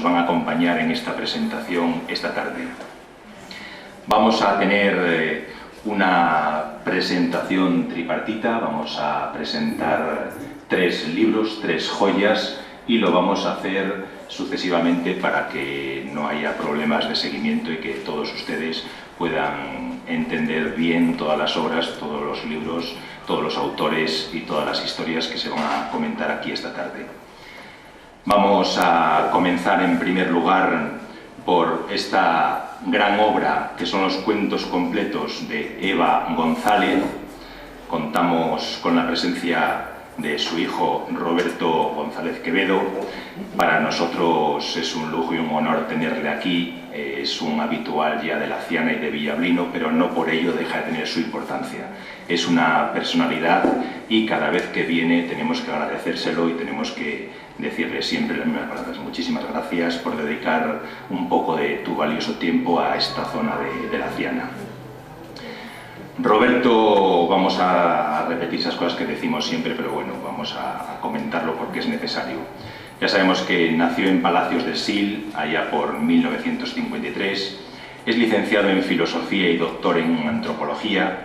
van a acompañar en esta presentación esta tarde. Vamos a tener una presentación tripartita, vamos a presentar 3 libros, 3 joyas, y lo vamos a hacer sucesivamente para que no haya problemas de seguimiento y que todos ustedes puedan entender bien todas las obras, todos los libros, todos los autores y todas las historias que se van a comentar aquí esta tarde. Vamos a comenzar en primer lugar por esta gran obra que son los cuentos completos de Eva González. Contamos con la presencia de su hijo Roberto González Quevedo. Para nosotros es un lujo y un honor tenerle aquí. Es un habitual ya de Laciana y de Villablino, pero no por ello deja de tener su importancia. Es una personalidad y cada vez que viene tenemos que agradecérselo y tenemos que decirle siempre las mismas palabras. Muchísimas gracias por dedicar un poco de tu valioso tiempo a esta zona de Laciana. Roberto, vamos a repetir esas cosas que decimos siempre, pero bueno, vamos a comentarlo porque es necesario. Ya sabemos que nació en Palacios de Sil, allá por 1953, es licenciado en Filosofía y doctor en Antropología,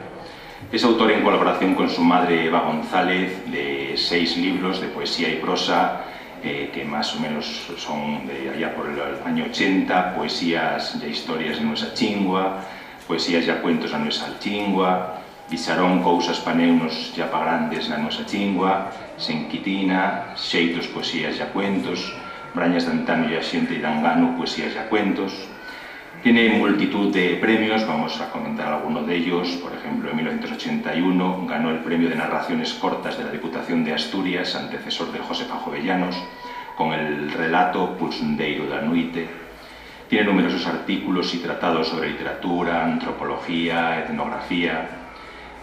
es autor en colaboración con su madre Eva González de 6 libros de poesía y prosa, que más o menos son de allá por el año 80, poesías e historias de nuestra chingua, poesías e cuentos na nosa chingua, Bisarón, cousas paneunos ya pa grandes na nosa chingua, Senquitina, xeitos, poesías e cuentos, Brañas de Antano e a xente de Angano, poesías e cuentos. Tiene multitud de premios, vamos a comentar alguno de ellos. Por ejemplo, en 1981 ganó el premio de narraciones cortas de la Diputación de Asturias, antecesor de Josefa Jovellanos, con el relato Pulsundeiro da Noite. Tiene numerosos artículos y tratados sobre literatura, antropología, etnografía.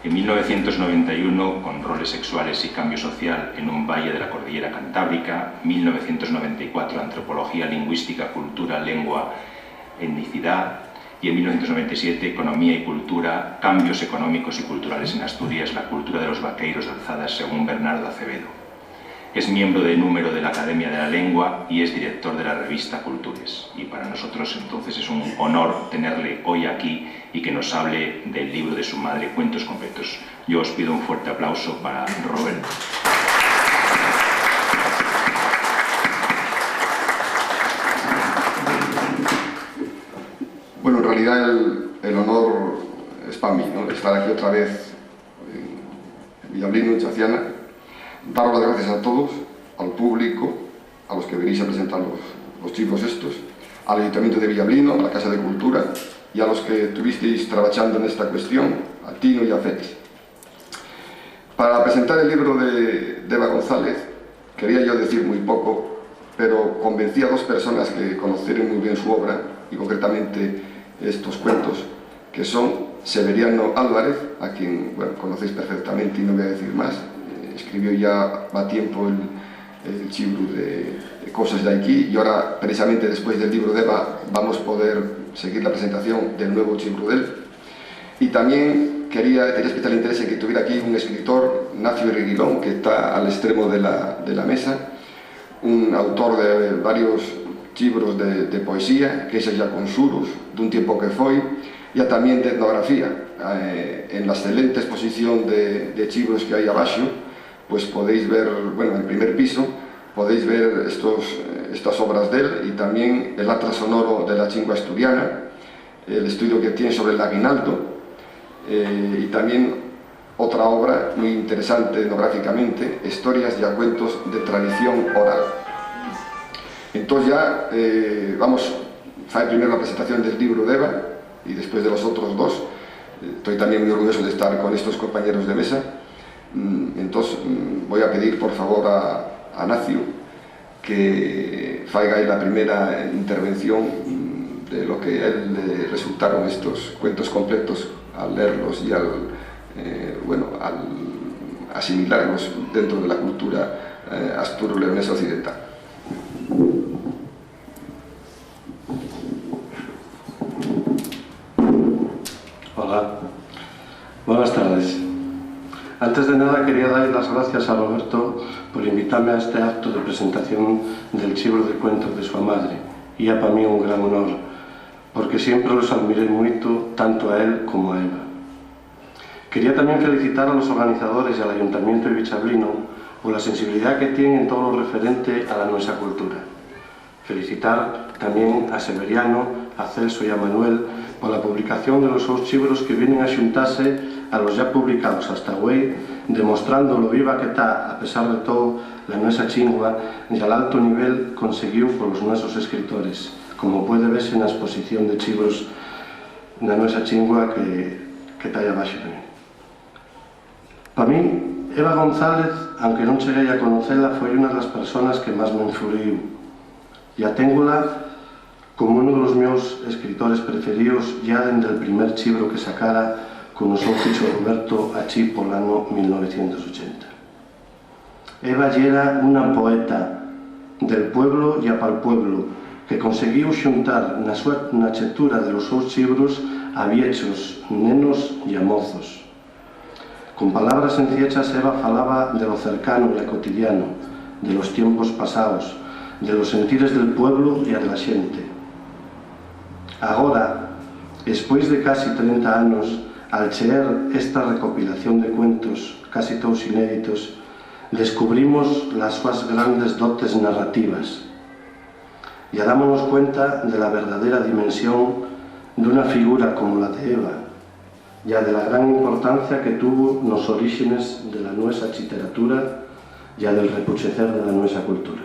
En 1991, con Roles sexuales y cambio social en un valle de la cordillera cantábrica. 1994, Antropología, lingüística, cultura, lengua, etnicidad. Y en 1997, Economía y cultura, cambios económicos y culturales en Asturias, la cultura de los vaqueiros de alzadas, según Bernardo Acevedo. Es miembro de número de la Academia de la Lengua y es director de la revista Cultures. Y para nosotros entonces es un honor tenerle hoy aquí y que nos hable del libro de su madre, Cuentos completos. Yo os pido un fuerte aplauso para Roberto. Bueno, en realidad el honor es para mí, ¿no? Estar aquí otra vez en Villablino, en Chaciana. Daros las gracias a todos, al público, a los que venís a presentar los libros estos, al Ayuntamiento de Villablino, a la Casa de Cultura y a los que estuvisteis trabajando en esta cuestión, a Tino y a Félix. Para presentar el libro de Eva González, quería yo decir muy poco, pero convencí a 2 personas que conocieron muy bien su obra, y concretamente estos cuentos, que son Severiano Álvarez, a quien conocéis perfectamente y no voy a decir más. Escribió ya a tiempo el libro de Cosas de aquí, y ahora, precisamente después del libro de Eva, vamos a poder seguir la presentación del nuevo libro de él. Y también tenía especial interés en que tuviera aquí un escritor, Nacio Reguilón, que está al extremo de la mesa, un autor de varios libros de poesía, que es ya con Surus, de un tiempo que fue, y también de etnografía. En la excelente exposición de libros que hay abajo, pues podéis ver, bueno, en el primer piso, podéis ver estas obras de él, y también el Atlas Sonoro de la Chingua Asturiana, el estudio que tiene sobre el aguinaldo, y también otra obra muy interesante etnográficamente, Historias y cuentos de tradición oral. Entonces ya vamos a hacer primero la presentación del libro de Eva, y después de los otros 2. Estoy también muy orgulloso de estar con estos compañeros de mesa. Entonces voy a pedir por favor a Nacio que haga la primera intervención de lo que a él le resultaron estos cuentos completos al leerlos y al asimilarlos dentro de la cultura asturo-leonesa occidental. Hola, buenas tardes. Antes de nada quería dar las gracias a Roberto por invitarme a este acto de presentación del libro de cuentos de su madre, e é para mí un gran honor, porque sempre los admiré moito, tanto a él como a Eva. Quería tamén felicitar a los organizadores e al Ayuntamiento de Vichablino por la sensibilidad que tienen en todo lo referente a la nuestra cultura. Felicitar tamén a Severiano, a Celso e a Manuel por la publicación de los seus libros que vienen a xuntarse a los ya publicados hasta hoy, demostrando lo viva que está, a pesar de todo, la nuestra chingua y al alto nivel conseguido por los nuestros escritores, como puede verse en la exposición de libros de la nuestra chingua que está ahí abaixo tamén. Para mí, Eva González, aunque non cheguei a conocerla, foi unha das persoas que máis me influiu. E a téngola como uno de los meus escritores preferidos ya dende el primer libro que sacara con o seu fixo Roberto Achí por l'ano 1980. Eva era unha poeta del pueblo e apal pueblo que conseguiu xuntar na chetura de los seus libros a viechos, nenos e a mozos. Con palabras sencillechas, Eva falaba de lo cercano e a cotidiano, de los tiempos pasados, de los sentires del pueblo e a de la xente. Agora, despois de casi 30 anos, al cheer esta recopilación de cuentos, casi todos inéditos, descubrimos las súas grandes dotes narrativas y dámonos cuenta de la verdadera dimensión de una figura como la de Eva, ya de la gran importancia que tuvo nos orígenes de la nuestra literatura y del repuchecer de la nuestra cultura.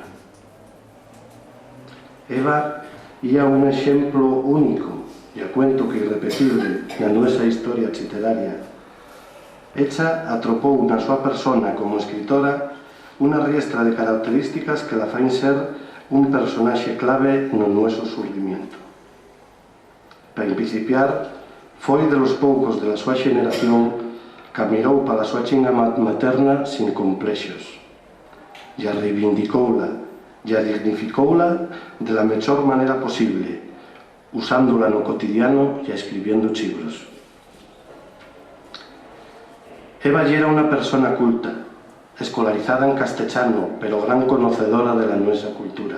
Eva era un exemplo único e a cuento que irrepetible na nuestra historia literaria. Ella atropou na súa persona como escritora unha riestra de características que la fain ser un personaxe clave no nuestro surgimiento. Para principiar, foi de los poucos de la súa xeneración que mirou para a súa chinga materna sin complexos e a reivindicoula e a dignificoula de la mellor maneira posible, usándola no cotidiano e escribiendo libros. Eva era unha persona culta, escolarizada en castellano, pero gran conocedora de la nuestra cultura.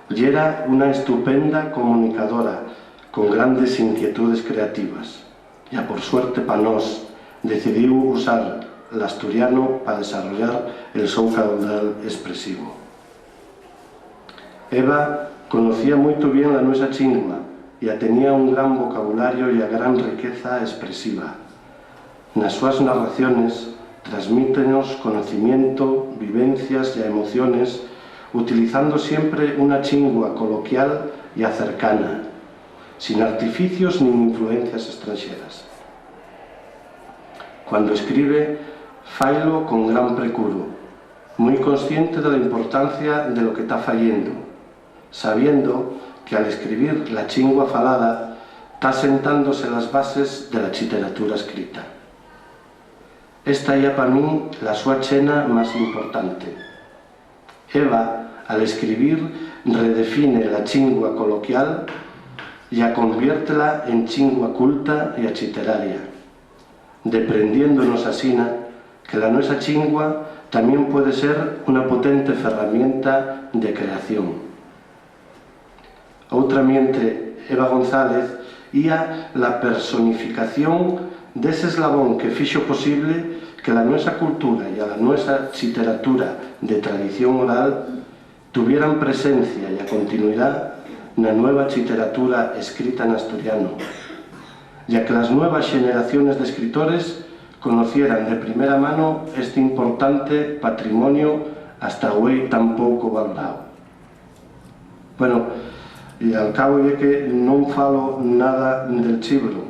Y era una estupenda comunicadora, con grandes inquietudes creativas. Ya por suerte para nós, decidiu usar el asturiano para desarrollar el seu caudal expresivo. Eva conocía moito bien la nuestra chingua e tenía un gran vocabulario e a gran riqueza expresiva. Nas súas narraciones transmítenos conocimiento, vivencias e emociones utilizando siempre una chingua coloquial y cercana, sin artificios ni influencias extranjeras. Cuando escribe, failo con gran precuro, muy consciente de la importancia de lo que está fallendo, sabiendo que al escribir la chingua falada está sentándose las bases de la literatura escrita. Esta é para mí la súa chena máis importante. Eva, al escribir, redefine la chingua coloquial y a conviértela en chingua culta y literaria, deprendiéndonos asina que la nuestra chingua también puede ser una potente herramienta de creación. Outramente, Eva González ia la personificación dese eslabón que fixo posible que la nuestra cultura y a la nuestra literatura de tradición oral tuvieran presencia y a continuidad na nueva literatura escrita en asturiano, ya que las nuevas generaciones de escritores conocieran de primera mano este importante patrimonio hasta hoy tan pouco valorado. Bueno, e al cabo é que non falo nada del libro.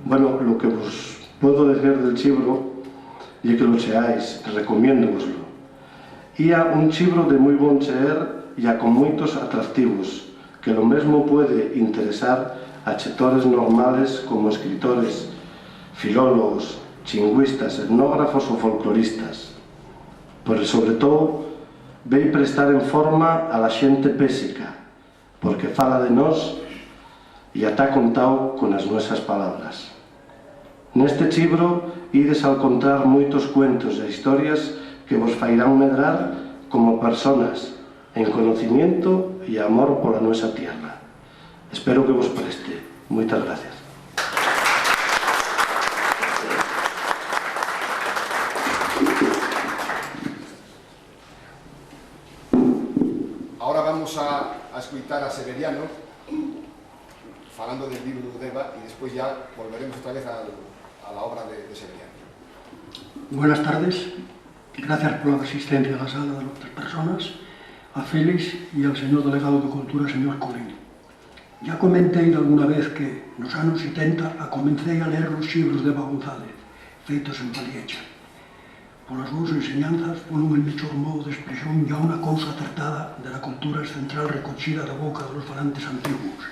Bueno, lo que vos puedo decir del libro é que lo cheáis, recomiéndovoslo. Ia un libro de moi bon cheer e con moitos atractivos, que lo mesmo pode interesar a chetores normales como escritores, filólogos, lingüistas, etnógrafos ou folcloristas. Pero sobre todo, vei prestar en forma a la xente pésica, porque fala de nós e ata contado con as nosas palabras. Neste libro ides a encontrar moitos cuentos e historias que vos fairán medrar como personas en conocimiento e amor pola nosa tierra. Espero que vos preste. Moitas gracias. Ahora vamos a escuchar a Severiano falando del libro de Deva y después ya volveremos otra vez a la obra de Severiano. Buenas tardes, gracias por la asistencia a la sala de otras personas, a Félix y al señor delegado de Cultura, señor Colín. Ya comenté alguna vez que nos anos 70 comencé a ler os libros de Eva González, feitos en Paliecha. Polas súas enseñanzas foron el mellor modo de expresión e a unha cousa acertada de la cultura central recochida da boca dos falantes antiguos.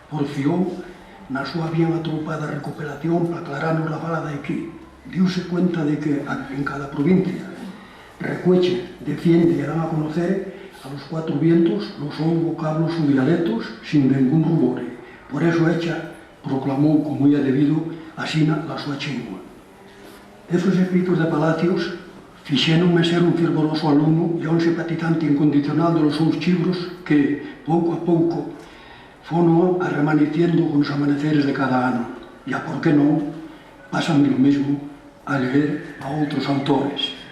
Porfiou, na súa bien atroupada recuperación para aclararnos a fala de aquí, diuse cuenta de que en cada provincia recueche, defiende e dan a conocer a los cuatro vientos los son vocablos o dialectos sin ningún rubore. Por eso Echa proclamou como ia debido asina la súa chingua. Esos escritos de Palacios fixéronme ser un fervoroso alumno e un simpatizante incondicional de los seus libros que, pouco a pouco, foron arremaneciendo con os amaneceres de cada ano. E a por que non, pásanme o mesmo a leer a outros autores.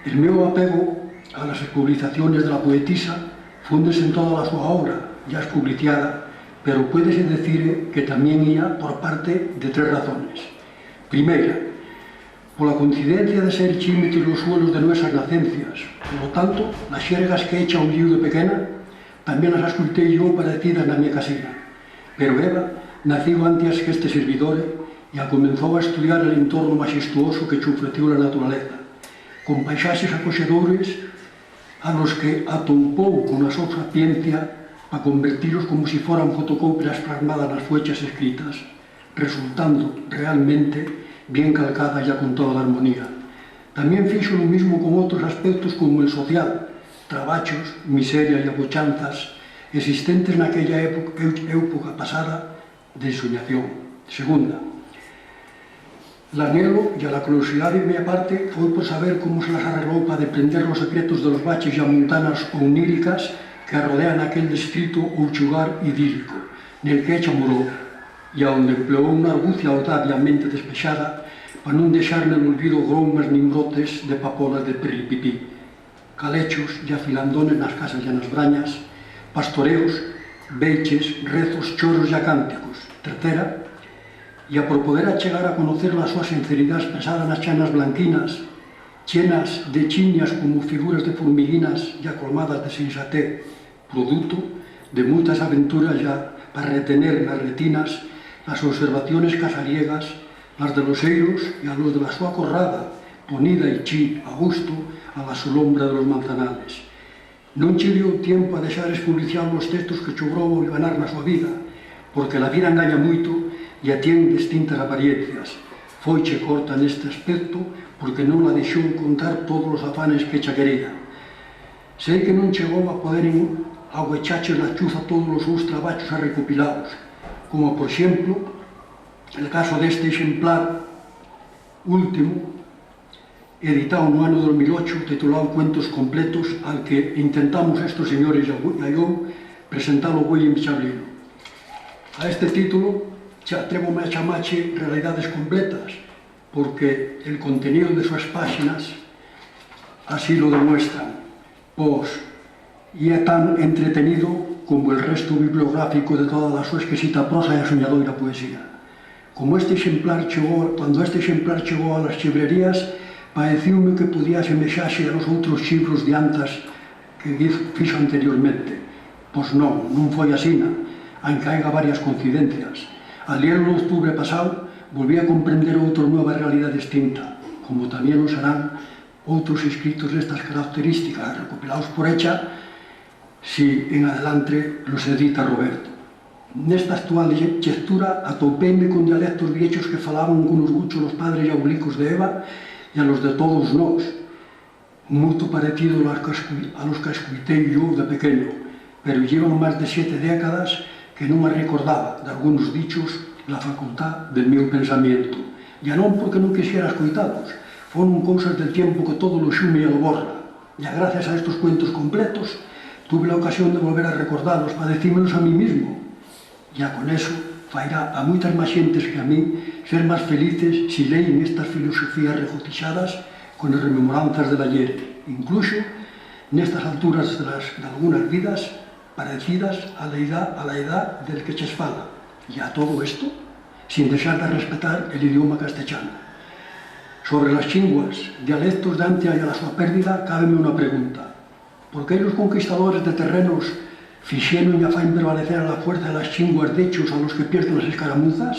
El meu apego a las publicaciones de la poetisa fúndese en toda a súa obra, ya es publicada, pero puédese decir que tamén ia por parte de tres razones. Primeira, pola coincidencia de ser chímetros los suelos de nuestras nacencias, por lo tanto, las xergas que echa un lío de pequena, tamén las escultei yo parecidas na miña casina. Pero Eva naciu antes que este servidor e a comenzou a estudiar el entorno majestuoso que che ofreceu a naturaleza, con paisaxes acoxedores a los que atoupou con a súa sapiencia para convertilos como si foran fotocopias plasmadas nas fechas escritas, resultando realmente bien calcadas ya con toda a armonía. Tamén fixo lo mismo con outros aspectos como el social, trabachos, miserias e abochanzas existentes naquella época pasada de ensoñación. Segunda, l'anhelo e a la curiosidade de minha parte foi por saber como se las arreglou para deprender os secretos de los baches e montanas oníricas que rodean aquel distrito ou chugar idílico, nel que Echa morou, e onde empleou unha argucia audaz e a mente despexada para non deixar no olvido gromas nin brotes de papolas de perripipí, calechos e afilandones nas casas e nas brañas, pastoreos, beiches, rezos, choros e cánticos. Tercera, e a por poder chegar a conocer a súa sinceridade expresada nas chanas blanquinas, chenas de chiñas como figuras de formiguinas e acolmadas de sensatez, produto de moitas aventuras ya para retener nas retinas as observaciones casariegas, las de los eiros e a los de la súa corrada, ponida e chi, a gusto, a la sombra de los manzanales. Non che dio tempo a deixar expuliciar os textos que chobrou o ganar na súa vida, porque la vida engaña moito e a tien distintas apariencias. Foiche corta neste aspecto porque non la deixou contar todos os afanes que cha quería. Sei que non chegou a poder aguechache na chuza todos os seus trabachos recopilados, como por exemplo el caso deste exemplar último editado no ano 2008 titulado Cuentos completos, al que intentamos estos señores e eu presentar o William Chablino. A este título atrévome a chamarche realidades completas, porque el contenido de súas páxinas así lo demuestran, pois e é tan entretenido como el resto bibliográfico de toda a súa exquisita prosa e a soñadoira poesía. Como este exemplar chegou, cando este exemplar chegou a las librerías, pareciume que podía semexarse a los outros libros de antas que fixo anteriormente. Pois non foi asina, aunque haiga varias coincidencias. Al leerlo en octubre pasado, volví a comprender outra nova realidade distinta, como tamén o serán outros escritos destas características recopilados por Echa, si en adelante los edita Roberto. Nesta actual lectura atopéme con dialectos viechos que falaban con os guchos los padres e abuelicos de Eva e a los de todos nós, moito parecido a los que escuitei eu de pequeno, pero llevan máis de 7 décadas que non me recordaba de algunos dichos la facultad del meu pensamento. E non porque non quixera escoitalos, foron cousas del tiempo que todo lo xume e lo borra. E gracias a estos cuentos completos, tuve la ocasión de volver a recordalos para decírmelos a mí mismo. Ya con eso fairá a moitas máis xentes que a mí ser máis felices si leen estas filosofías regotizadas con as rememoranzas del ayer, incluso nestas alturas de algunas vidas parecidas a la edad del que ches fala. Y a todo esto, sin dejar de respetar el idioma castellano. Sobre las chinguas, dialectos de antes y a la súa pérdida, cábeme unha pregunta. ¿Por qué los conquistadores de terrenos fixeron e fain prevalecer a la fuerza de las chinguas de hechos a los que pierden las escaramuzas?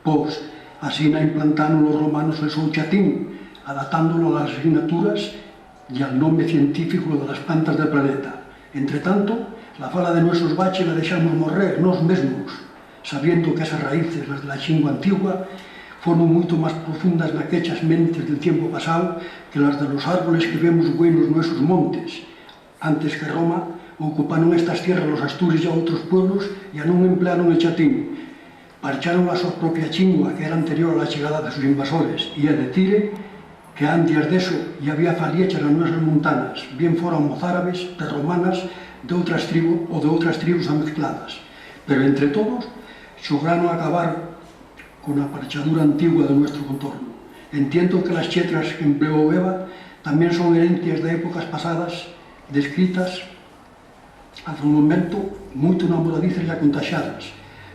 Pois, así na implantaron los romanos el seu chatín, adaptándolo a las asignaturas y al nombre científico de las plantas del planeta. Entre tanto, la fala de nuestros baches la dejamos morrer nos mesmos, sabiendo que esas raíces, las de la chingua antigua, fueron mucho más profundas en aquellas mentes del tiempo pasado que las de los árboles que vemos buenos en nuestros montes. Antes que Roma, ocuparon estas tierras los astures y a otros pueblos y non emplearon el chatín. Parcharon a súa propia chingua, que era anterior a la llegada de sus invasores, y a decir que antes de eso ya había faliechas en nuestras montanas, bien fueran mozárabes, romanas, de otras tribus o de otras tribus mezcladas. Pero entre todos, lograron acabar con la parchadura antigua de nuestro contorno. Entiendo que las chetras que empleó Eva también son herencias de épocas pasadas, descritas hace un momento muy enamoradizas y contagiadas,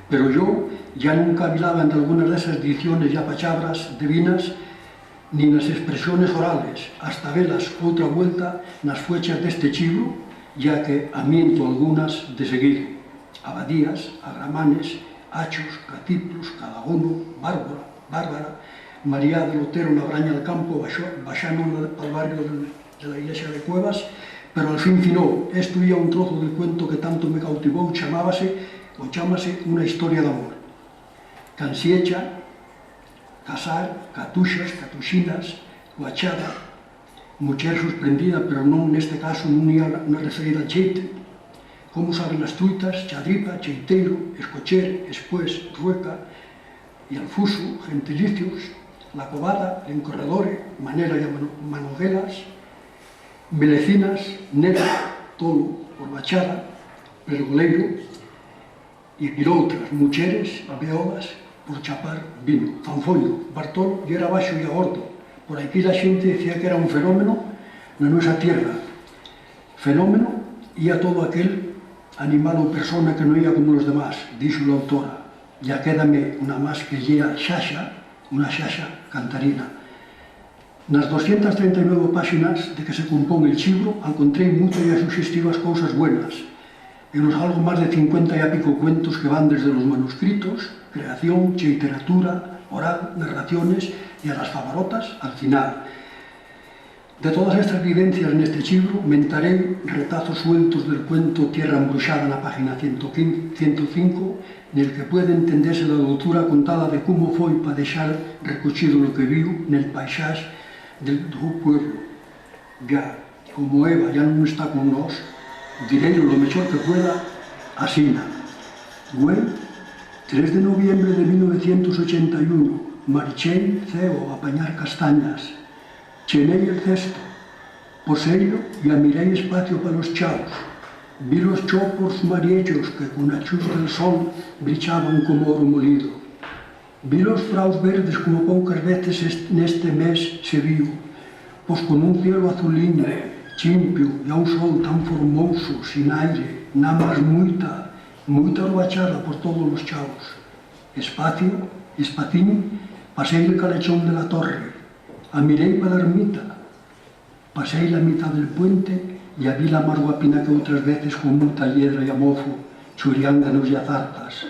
pero yo ya nunca hablaba en algunas de esas dicciones y apachabras divinas ni en las expresiones orales, hasta velas otra vuelta en las fechas de este chibro, ya que amiento algunas de seguido. Abadías, agramanes, hachos, catiplos, cadagono, bárbara, María del Otero na Braña del Campo, baixando al barrio de la iglesia de Cuevas, pero al fin finou. Esto ia un trozo del cuento que tanto me cautivou, chamase Una historia de amor. Cansiecha, casar, catuxas, catuxinas, guachada, muller sorprendida, pero non neste caso non ia na referida al cheite. Como saben as truitas, chadripa, cheiteiro, escocher, espués, rueca, e alfuso, gentilicios, la cobada, encorredore, manera e manoguelas, melecinas, negra, tolo, borbachada, pergoleiro, e piroutras, mucheres, beodas, por chapar vino, fanfollo, Bartolo, e era baixo e agordo. Por aquí la xente decía que era un fenómeno na nuestra tierra. Fenómeno ia todo aquel animal ou persona que non ia como los demás, dixo la autora. Ya quédame unha más que llea xaxa, unha xaxa cantarina. Nas 239 páxinas de que se compón el chibro, encontrei moitas e sugestivas cousas buenas. En los algo máis de 50 e a pico cuentos que van desde los manuscritos, creación, literatura, oral, narraciones y a las favarotas al final. De todas estas vivencias en este chibro, mentaré retazos sueltos del cuento Tierra Embruxada na página 105, en el que puede entenderse la doutura contada de cómo foi para deixar recochido lo que viu nel paisaje del pueblo. Ya, como Eva ya non está con nós, direi lo mejor que pueda asina. Güey, 3 de noviembre de 1981, marchei ceo a apañar castañas. Chenei el cesto, poseilo y amirei espacio para los chaos. Vi los chopos mariellos que con la chuz del sol brillaban como oro molido. Vi los praus verdes como poucas veces neste mes se viu, pois con un cielo azuliño, chimpio e a un sol tan formoso, sin aire, nada máis moita robachada por todos os chaos. Espaciño, pasei el calechón de la torre, amirei para la ermita, pasei la mitad del puente e a vi la máis guapina que outras veces con muita hiedra e amofo, churiánganos e azartas.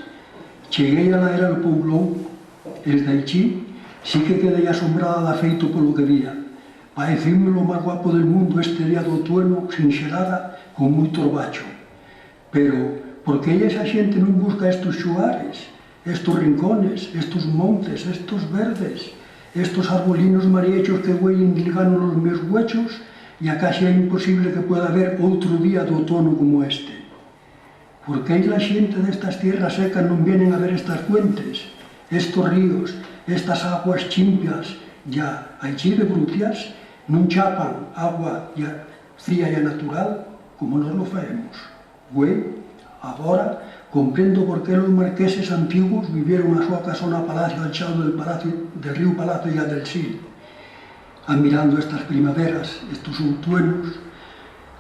Cheguei a la era do Poulón, desde així sí que quedei asombrada da feito polo que vía. Parecime lo máis guapo del mundo este día do outono, sin xerada, con moito orbacho. Pero, por que esa xente non busca estos xuares, estos rincones, estos montes, estos verdes, estos arbolinos mariechos que huellen dilgando los meus huechos e a casi é imposible que pueda haber outro día do outono como este? Por que la xente destas tierras secas non vienen a ver estas fuentes, estos ríos, estas aguas chimpias ya així de brutias, non chapan agua fría e natural? como nos lo faemos. Güey, agora comprendo por que os marqueses antigos viveron a súa casona palacio al chao del río Palacio e a del Sil. Admirando estas primaveras, estos outuenos,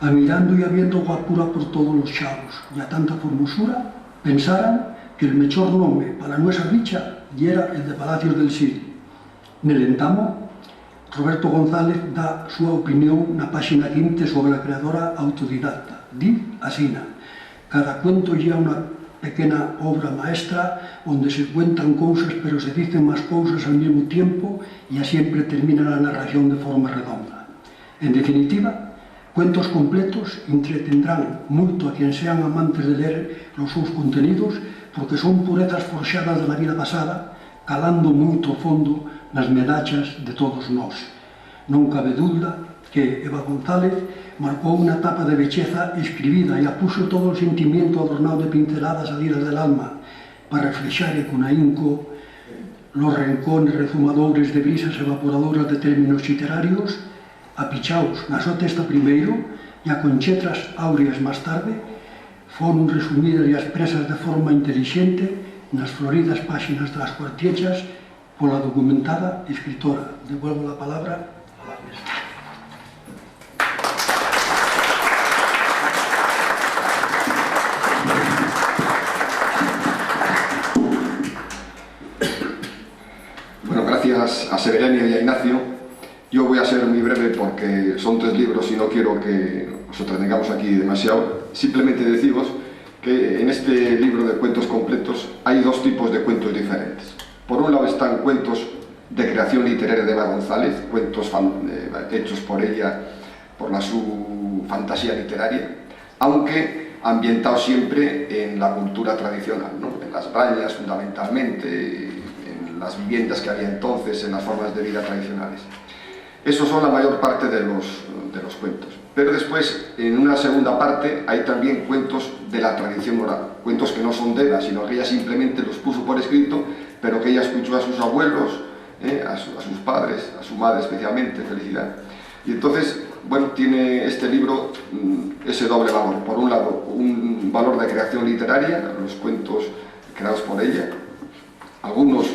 admirando e habiendo guapura por todos os chavos e a tanta formosura, pensaran que el mejor nome para a nuesa bicha e era el de Palacios del Sil. Nel entamo, Roberto González dá súa opinión na páxina 15 sobre a creadora autodidacta. Di asina: cada cuento lle unha pequena obra maestra onde se cuentan cousas pero se dicen máis cousas al mesmo tiempo e a sempre termina a narración de forma redonda. En definitiva, cuentos completos entretendrán moito a quien sean amantes de ler os seus contenidos porque son purezas forxadas da vida pasada, calando moito fondo nas medachas de todos nós. Non cabe dúbida que Eva González marcou unha etapa de belleza escribida e apuxo todo o sentimiento adornado de pinceladas salidas del alma para reflexar con ahínco los rencones rezumadores de brisas evaporadoras de términos literarios apichaos na súa testa primeiro e a con chetras áureas máis tarde foron resumidas e expresas de forma intelixente nas floridas páxinas das cuartiechas pola documentada escritora. Devuelvo a palabra a la mesa. Bueno, gracias a Severenia y a Ignacio. Yo voy a ser muy breve porque son 3 libros y no quiero que os entretengamos aquí demasiado. Simplemente deciros que en este libro de cuentos completos hay 2 tipos de cuentos diferentes. Por un lado están cuentos de creación literaria de Eva González, cuentos hechos por ella, por su fantasía literaria, aunque ambientados siempre en la cultura tradicional, ¿no? En las brañas fundamentalmente, en las viviendas que había entonces, en las formas de vida tradicionales. Esos son la mayor parte de los cuentos. Pero después, en una segunda parte, hay también cuentos de la tradición oral. Cuentos que no son de Eva, sino que ella simplemente los puso por escrito, pero que ella escuchó a sus abuelos, a sus padres, a su madre especialmente, Felicidad. Y entonces, bueno, tiene este libro ese doble valor. Por un lado, un valor de creación literaria, los cuentos creados por ella. Algunos,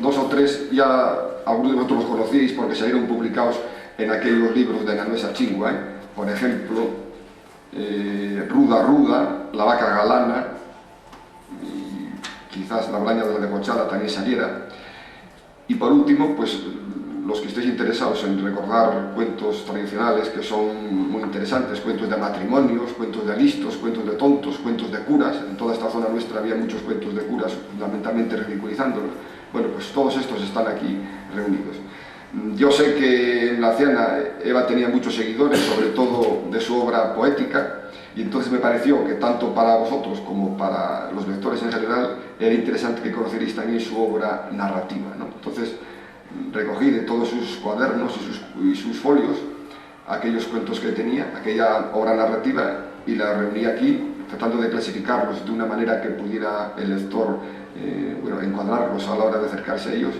2 o 3, ya algunos de vosotros los conocíais porque salieron publicados en aquellos libros de la Nuesa Chingua, por ejemplo, Ruda Ruda, La vaca galana, y quizás La braña de la debochada también saliera. Y por último, pues los que estéis interesados en recordar cuentos tradicionales que son muy interesantes, cuentos de matrimonios, cuentos de listos, cuentos de tontos, cuentos de curas. En toda esta zona nuestra había muchos cuentos de curas, fundamentalmente ridiculizándolos. Bueno, pues todos estos están aquí reunidos. Yo sé que en la Aciana Eva tenía muchos seguidores, sobre todo de su obra poética, y entonces me pareció que tanto para vosotros como para los lectores en general era interesante que conocierais también su obra narrativa, ¿no? Entonces recogí de todos sus cuadernos y sus folios aquellos cuentos que tenía, aquella obra narrativa, y la reuní aquí tratando de clasificarlos de una manera que pudiera el lector bueno, encuadrarlos a la hora de acercarse a ellos,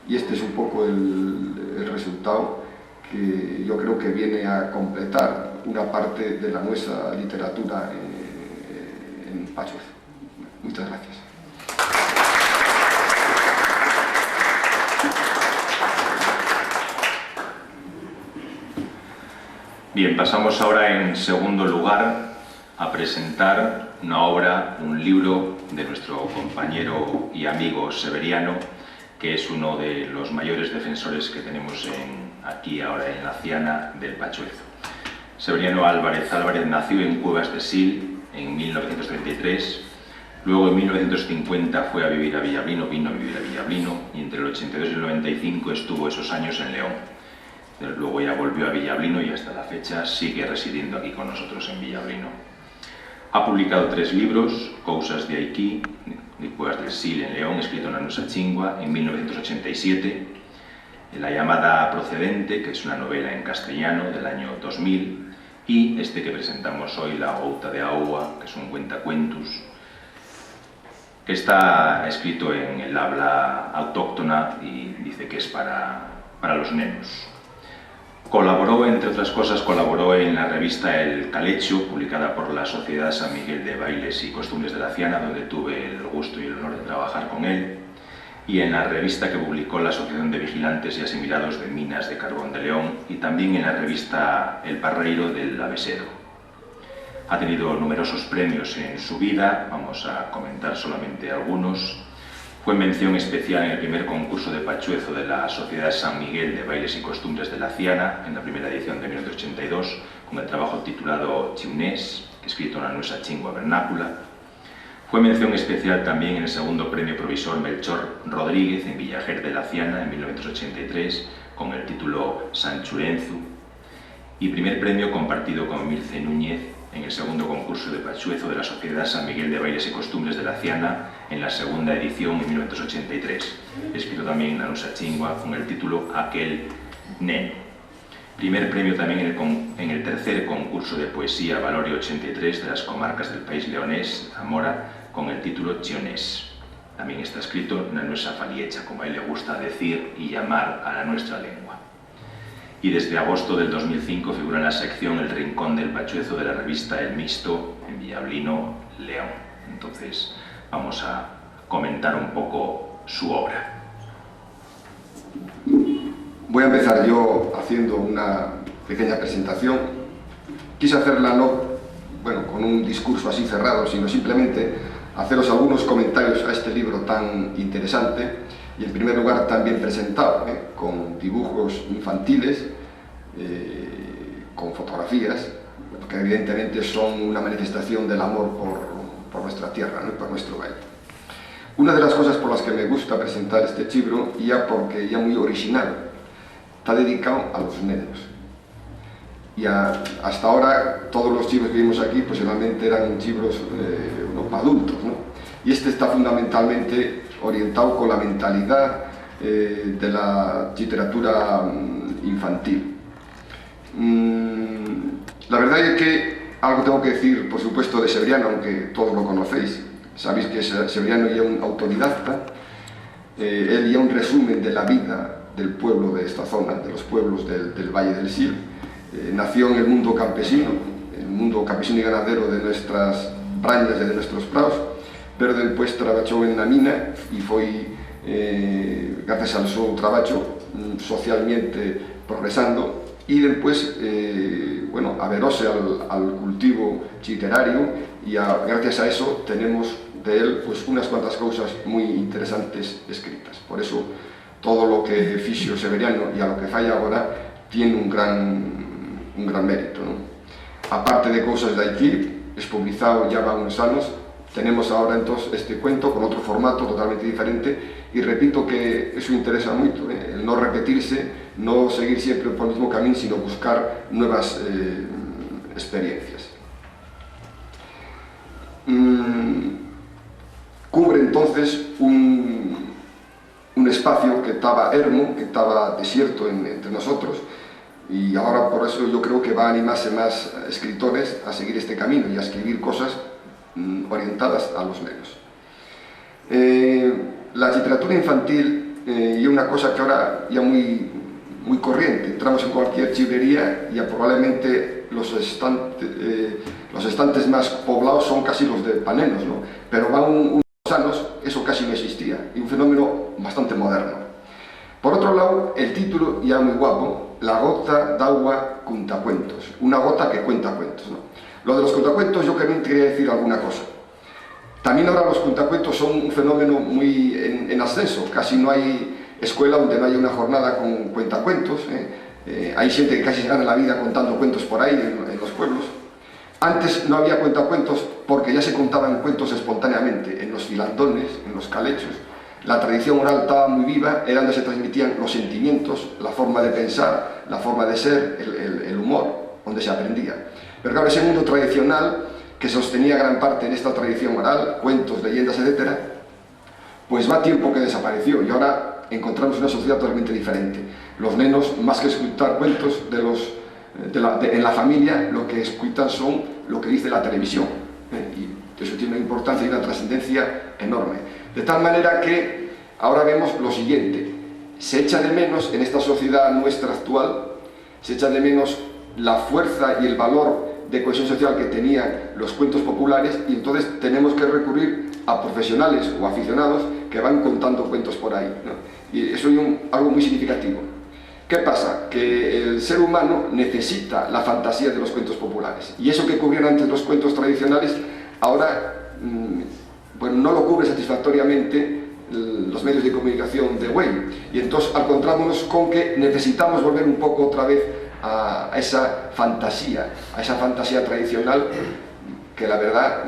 y este es un poco el resultado que yo creo que viene a completar una parte de la nuestra literatura en Pachuez. Muchas gracias. Bien, pasamos ahora en segundo lugar a presentar una obra, un libro de nuestro compañero y amigo Severiano, que es uno de los mayores defensores que tenemos aquí ahora en la Aciana del Pachuezo. Severiano Álvarez nació en Cuevas de Sil en 1933, luego en 1950 fue a vivir a Villablino, vino a vivir a Villablino, y entre el 82 y el 95 estuvo esos años en León. Luego ya volvió a Villablino y hasta la fecha sigue residiendo aquí con nosotros en Villablino. Ha publicado 3 libros, Cousas de Aquí, de Cuevas del Sil en León, escrito en la Nuesa Chingua en 1987, La llamada procedente, que es una novela en castellano del año 2000, y este que presentamos hoy, La gouta de agua, que es un cuentacuentos, que está escrito en el habla autóctona y dice que es para los nenos. Colaboró, entre otras cosas, en la revista El Calecho, publicada por la Sociedad San Miguel de Bailes y Costumbres de la Ciana, donde tuve el gusto y el honor de trabajar con él, y en la revista que publicó la Asociación de Vigilantes y Asimilados de Minas de Carbón de León, y también en la revista El Parreiro del Avesero. Ha tenido numerosos premios en su vida, vamos a comentar solamente algunos. Fue mención especial en el primer concurso de pachuezo de la Sociedad San Miguel de Bailes y Costumbres de la Ciana, en la primera edición de 1982, con el trabajo titulado Chiunés, escrito en la nuestra chingua vernácula. Fue mención especial también en el segundo premio provisor Melchor Rodríguez en Villajer de la Ciana, en 1983, con el título Sanchurenzu, y primer premio compartido con Mirce Núñez en el segundo concurso de pachuezo de la Sociedad San Miguel de Bailes y Costumbres de la Ciana, en la segunda edición en 1983, escrito también en la nuestra chingua con el título Aquel Neno. Primer premio también en el tercer concurso de poesía Valorio 83 de las comarcas del País Leonés, Zamora, con el título Chionés. También está escrito en la nuestra faliecha, como a él le gusta decir y llamar a la nuestra lengua. Y desde agosto del 2005 figura en la sección El Rincón del Pachuezo de la revista El Mixto, en Villablino, León. Entonces, vamos a comentar un poco su obra. Voy a empezar yo haciendo una pequeña presentación. Quise hacerla no con un discurso así cerrado, sino simplemente haceros algunos comentarios a este libro tan interesante y en primer lugar tan bien presentado, con dibujos infantiles, con fotografías, que evidentemente son una manifestación del amor por nuestra tierra, y por nuestro valle. Una de las cosas por las que me gusta presentar este libro, ya porque ya muy original, está dedicado a los nenos. Y hasta ahora todos los libros que vimos aquí pues realmente eran libros para adultos, ¿no? Y este está fundamentalmente orientado con la mentalidad de la literatura infantil. La verdad es que algo tengo que decir, por supuesto, de Severiano, aunque todos lo conocéis. Sabéis que Severiano ya es un autodidacta, él ya un resumen de la vida del pueblo de esta zona, de los pueblos del Valle del Sil. Nació en el mundo campesino y ganadero de nuestras brañas y de nuestros praos, pero después trabajó en la mina y fue, gracias al su trabajo, socialmente progresando y después, averóse al cultivo literario y gracias a eso tenemos de él pues unas cuantas cosas muy interesantes escritas. Por eso todo lo que fixo Severiano y a lo que falla ahora tiene un gran mérito, ¿no? Aparte de cosas de aquí, publicado ya va unos años, tenemos ahora entonces este cuento con otro formato totalmente diferente y repito que eso interesa mucho, el no repetirse, no seguir siempre por el mismo camino, sino buscar nuevas experiencias. Cubre entonces un espacio que estaba ermo, que estaba desierto entre nosotros, y ahora por eso yo creo que va a animarse más escritores a seguir este camino y a escribir cosas orientadas a los nenos. La literatura infantil es una cosa que ahora ya muy corriente. Entramos en cualquier librería y ya probablemente los estantes más poblados son casi los de panenos, ¿no? Pero van unos años, eso casi no existía, y un fenómeno bastante moderno. Por otro lado, el título ya muy guapo, La gota d'agua cuentacuentos, una gota que cuenta cuentos, ¿no? Lo de los cuentacuentos yo también quería decir alguna cosa. También ahora los cuentacuentos son un fenómeno muy en ascenso, casi no hay escuela donde no haya una jornada con cuentacuentos, hay gente que casi se gana la vida contando cuentos por ahí en los pueblos. Antes no había cuentacuentos porque ya se contaban cuentos espontáneamente, en los filandones, en los calechos. La tradición oral estaba muy viva, era donde se transmitían los sentimientos, la forma de pensar, la forma de ser, el humor, donde se aprendía. Pero claro, ese mundo tradicional, que sostenía gran parte en esta tradición oral, cuentos, leyendas, etc., pues va tiempo que desapareció y ahora encontramos una sociedad totalmente diferente. Los nenos, más que escuchar cuentos en la familia, lo que escuchan son lo que dice la televisión, y eso tiene una importancia y una trascendencia enorme. De tal manera que ahora vemos lo siguiente: se echa de menos en esta sociedad nuestra actual se echa de menos la fuerza y el valor de cohesión social que tenían los cuentos populares, y entonces tenemos que recurrir a profesionales o aficionados que van contando cuentos por ahí, ¿no? Y eso es algo muy significativo. ¿Qué pasa? Que el ser humano necesita la fantasía de los cuentos populares, y eso que cubrían antes los cuentos tradicionales, ahora bueno, no lo cubre satisfactoriamente los medios de comunicación de hoy, y entonces encontramos con que necesitamos volver un poco otra vez a esa fantasía tradicional, que la verdad,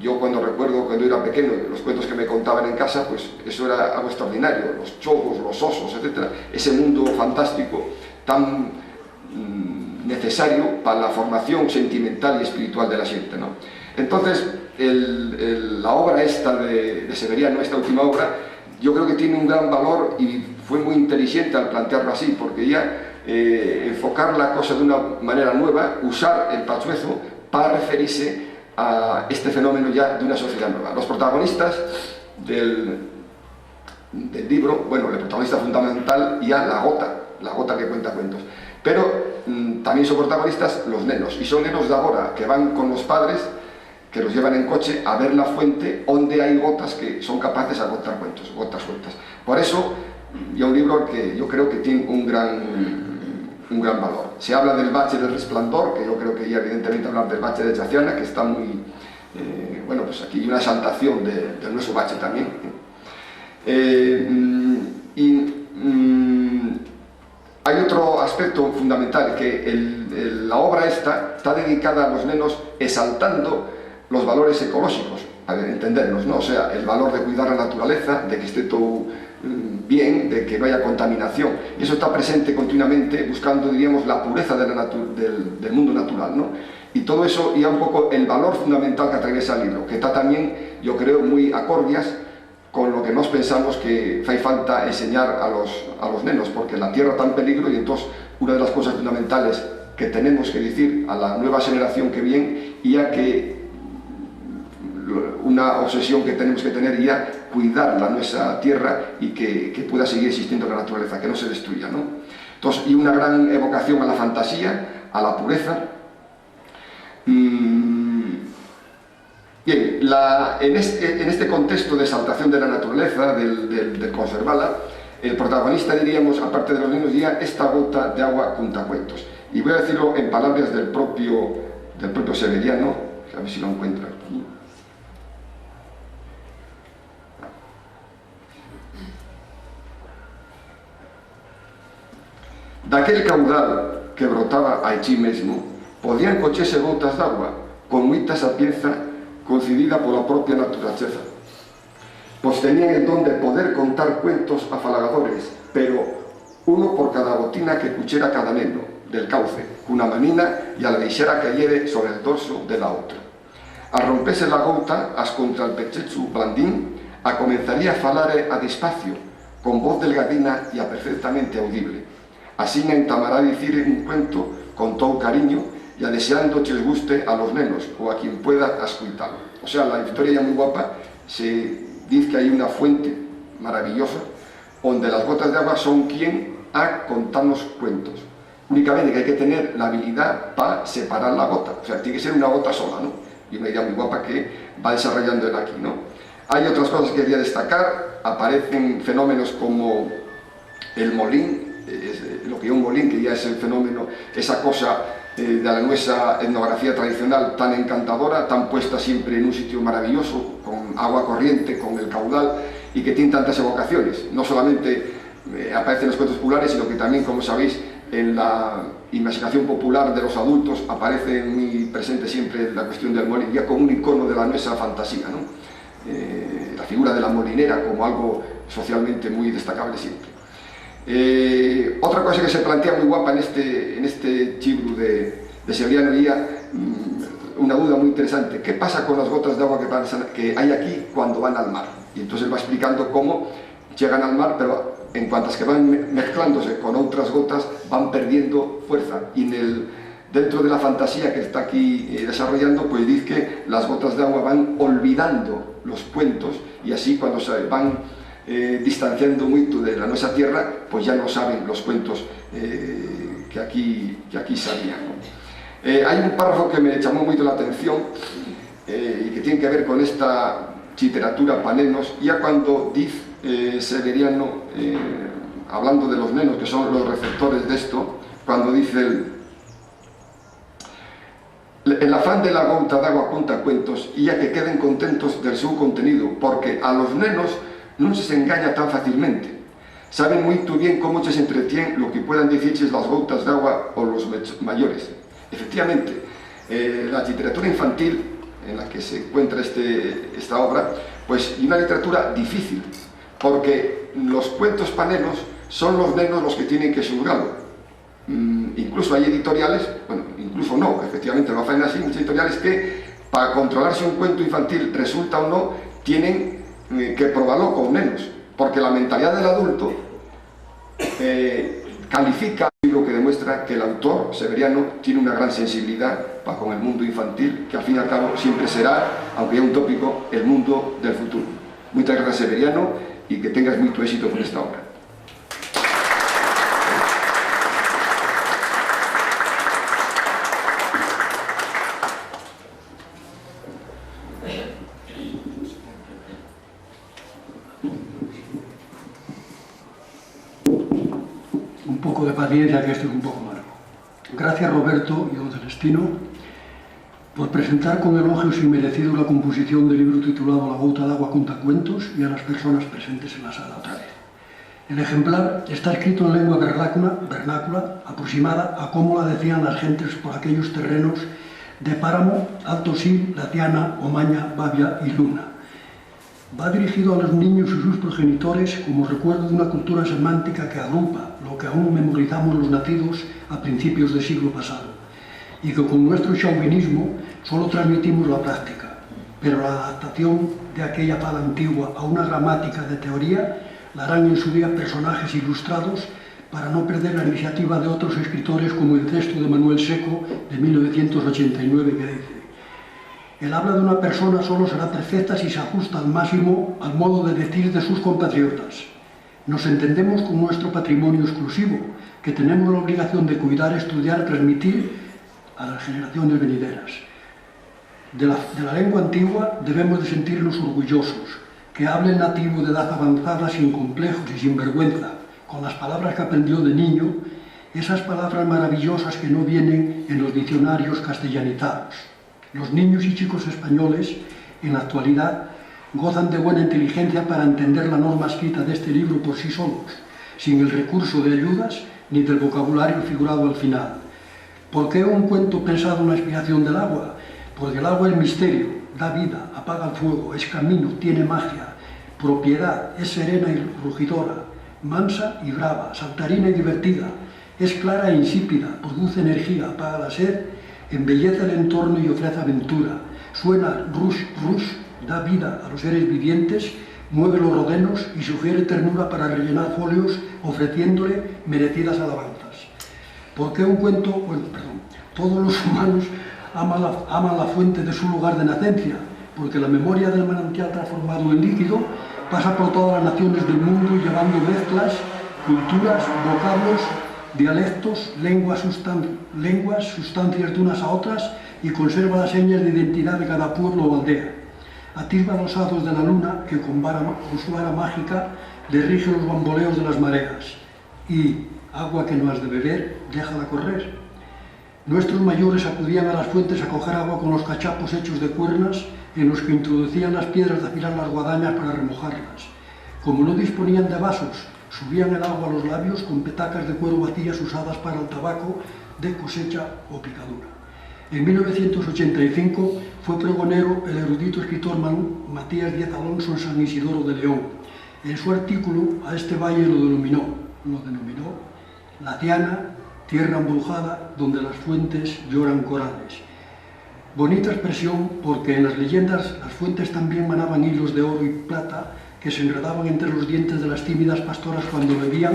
yo cuando recuerdo cuando era pequeño, los cuentos que me contaban en casa, pues eso era algo extraordinario, los chogos, los osos, etc. Ese mundo fantástico tan necesario para la formación sentimental y espiritual de la gente, ¿no? Entonces, la obra esta de Severiano, esta última obra, yo creo que tiene un gran valor y fue muy inteligente al plantearlo así, porque ya enfocar la cosa de una manera nueva, usar el pachuezo para referirse a este fenómeno ya de una sociedad nueva. Los protagonistas del libro, bueno, el protagonista fundamental ya la gota que cuenta cuentos, pero también son protagonistas los nenos, y son nenos de ahora que van con los padres, que los llevan en coche a ver la fuente donde hay gotas que son capaces de contar cuentos, gotas sueltas. Por eso, ya un libro que yo creo que tiene un gran valor. Se habla del bache del resplandor, que yo creo que ya evidentemente hablar del bache de Chaciana, que está muy... bueno, pues aquí hay una exaltación del nuestro bache también. Hay otro aspecto fundamental, que la obra esta está dedicada a los nenos exaltando los valores ecológicos, para entendernos, ¿no? O sea, el valor de cuidar la naturaleza, de que esté todo bien, de que no haya contaminación. Y eso está presente continuamente, buscando, diríamos, la pureza del mundo natural, ¿no? Y todo eso, y un poco el valor fundamental que atraviesa el libro, que está también, yo creo, muy acordias con lo que nos pensamos que fai falta enseñar a los nenos, porque la tierra está en peligro, y entonces una de las cosas fundamentales que tenemos que decir a la nueva generación que viene, ya que una obsesión que tenemos que tener ya, cuidar la nuestra tierra y que pueda seguir existiendo la naturaleza, que no se destruya, ¿no? Entonces, y una gran evocación a la fantasía, a la pureza. Bien, en este contexto de exaltación de la naturaleza, de conservarla, el protagonista, diríamos, aparte de los niños, ya esta gota de agua cuenta cuentos. Y voy a decirlo en palabras del propio Severiano, a ver si lo encuentro aquí. Daquel caudal que brotaba allí mesmo, podían cochese gotas d'agua, con muita sapienza concedida pola propia naturaleza. Pois tenían el don de poder contar cuentos afalagadores, pero uno por cada gotina que cuchera cada neno del cauce, cunha manina, e a la deixera cayere sobre el dorso de la outra. Al rompese la gouta, as contra el pechechu blandín, a comenzaría a falare a despacio, con voz delgadina e a perfectamente audible. Así entamará dicir un cuento con todo cariño y a deseando que os guste a los nenos o a quien pueda escucharlo. O sea, la historia ya muy guapa, se dice que hay una fuente maravillosa donde las gotas de agua son quien a contarnos cuentos. Únicamente que hay que tener la habilidad para separar la gota, o sea, tiene que ser una gota sola, ¿no? Y una idea muy guapa que va desarrollando él aquí, ¿no? Hay otras cosas que quería destacar, aparecen fenómenos como el molín, lo que es un molín, que ya es el fenómeno, esa cosa de la nuestra etnografía tradicional tan encantadora, tan puesta siempre en un sitio maravilloso, con agua corriente, con el caudal, y que tiene tantas evocaciones. No solamente aparecen los cuentos populares, sino que también, como sabéis, en la imaginación popular de los adultos aparece muy presente siempre la cuestión del molín, ya como un icono de la nuestra fantasía, ¿no? La figura de la molinera como algo socialmente muy destacable siempre. Otra cosa que se plantea muy guapa en este libro de Severiano, una duda muy interesante: ¿qué pasa con las gotas de agua que hay aquí cuando van al mar? Y entonces va explicando cómo llegan al mar, pero en cuantas que van mezclándose con otras gotas van perdiendo fuerza, y dentro de la fantasía que está aquí desarrollando, pues dice que las gotas de agua van olvidando los cuentos, y así cuando se van distanciando mucho de la nuestra tierra, pues ya no saben los cuentos aquí salían, ¿no? Hay un párrafo que me llamó mucho la atención y que tiene que ver con esta literatura para nenos, ya cuando dice Severiano, hablando de los nenos que son los receptores de esto, cuando dice el afán de la gouta d'agua conta cuentos y ya que queden contentos del seu contenido, porque a los nenos non se engaña tan fácilmente. Saben muy bien cómo se entretiene lo que puedan decirles las gotas de agua o los mayores. Efectivamente, la literatura infantil en la que se encuentra esta obra, pues y una literatura difícil, porque los cuentos para nenos son los nenos los que tienen que juzgarlo. Incluso hay editoriales, bueno, incluso no, efectivamente lo hacen así, muchas editoriales que para controlar si un cuento infantil resulta o no, tienen que probarlo con nenos, porque la mentalidad del adulto califica un libro que demuestra que el autor, Severiano, tiene una gran sensibilidad para con el mundo infantil, que al fin y al cabo siempre será, aunque ya un tópico, el mundo del futuro. Muchas gracias, Severiano, y que tengas mucho éxito con esta obra. De paciencia, que esto es un poco largo. Gracias, Roberto y don Celestino, por presentar con elogios inmerecidos la composición del libro titulado La gota d'agua conta cuentos y a las personas presentes en la sala otra vez. El ejemplar está escrito en lengua vernácula, aproximada a cómo la decían las gentes por aquellos terrenos de Páramo, Alto Sil, Laciana, Omaña, Bavia y Luna. Va dirigido a los niños y sus progenitores como recuerdo de una cultura semántica que agrupa lo que aún memorizamos los nacidos a principios del siglo pasado y que con nuestro chauvinismo solo transmitimos la práctica, pero la adaptación de aquella pala antigua a una gramática de teoría la harán en su día personajes ilustrados para no perder la iniciativa de otros escritores como el texto de Manuel Seco de 1989 que dice: el habla de una persona solo será perfecta si se ajusta al máximo al modo de decir de sus compatriotas. Nos entendemos con nuestro patrimonio exclusivo, que tenemos la obligación de cuidar, estudiar, transmitir a las generaciones venideras. De la lengua antigua debemos de sentirnos orgullosos, que hable el nativo de edad avanzada sin complejos y sin vergüenza, con las palabras que aprendió de niño, esas palabras maravillosas que no vienen en los diccionarios castellanizados. Los niños y chicos españoles, en la actualidad, gozan de buena inteligencia para entender la norma escrita de este libro por sí solos, sin el recurso de ayudas ni del vocabulario figurado al final. ¿Por qué un cuento pensado en la inspiración del agua? Porque el agua es misterio, da vida, apaga el fuego, es camino, tiene magia, propiedad, es serena y rugidora, mansa y brava, saltarina y divertida, es clara e insípida, produce energía, apaga la sed, embellece el entorno y ofrece aventura, suena rush, rush, da vida a los seres vivientes, mueve los rodenos y sugiere ternura para rellenar folios ofreciéndole merecidas alabanzas. ¿Por qué un cuento? Bueno, perdón, todos los humanos aman la fuente de su lugar de nacencia, porque la memoria del manantial transformado en líquido pasa por todas las naciones del mundo llevando mezclas, culturas, vocablos, dialectos, lenguas, sustancias de unas a otras y conserva las señas de identidad de cada pueblo o aldea. Atisba los hados de la luna que con su vara mágica le rige los bamboleos de las mareas y agua que no has de beber, déjala correr. Nuestros mayores acudían a las fuentes a coger agua con los cachapos hechos de cuernas en los que introducían las piedras de afilar las guadañas para remojarlas. Como no disponían de vasos, subían el agua a los labios con petacas de cuero vacías usadas para el tabaco de cosecha o picadura. En 1985 fue pregonero el erudito escritor Matías Díaz Alonso en San Isidoro de León. En su artículo a este valle lo denominó Laciana, tierra embrujada donde las fuentes lloran corales. Bonita expresión porque en las leyendas las fuentes también manaban hilos de oro y plata que se enredaban entre los dientes de las tímidas pastoras cuando bebían,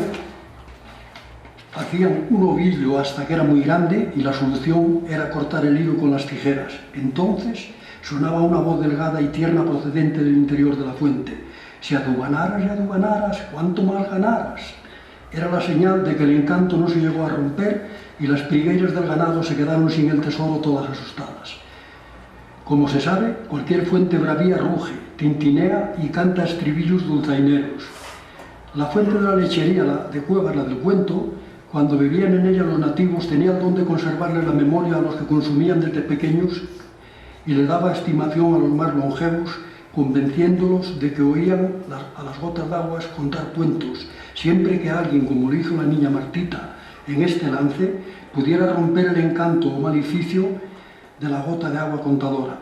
hacían un ovillo hasta que era muy grande y la solución era cortar el hilo con las tijeras. Entonces sonaba una voz delgada y tierna procedente del interior de la fuente. Si adubanaras y adubanaras, ¿cuánto más ganaras? Era la señal de que el encanto no se llegó a romper y las trigueiras del ganado se quedaron sin el tesoro todas asustadas. Como se sabe, cualquier fuente bravía ruge, tintinea y canta estribillos dulzaineros. La fuente de la lechería de Cuevas, la del cuento, cuando vivían en ella los nativos, tenía el don de conservarle la memoria a los que consumían desde pequeños y le daba estimación a los más longevos, convenciéndolos de que oían a las gotas de agua contar cuentos, siempre que alguien, como lo hizo la niña Martita en este lance, pudiera romper el encanto o maleficio de la gota de agua contadora.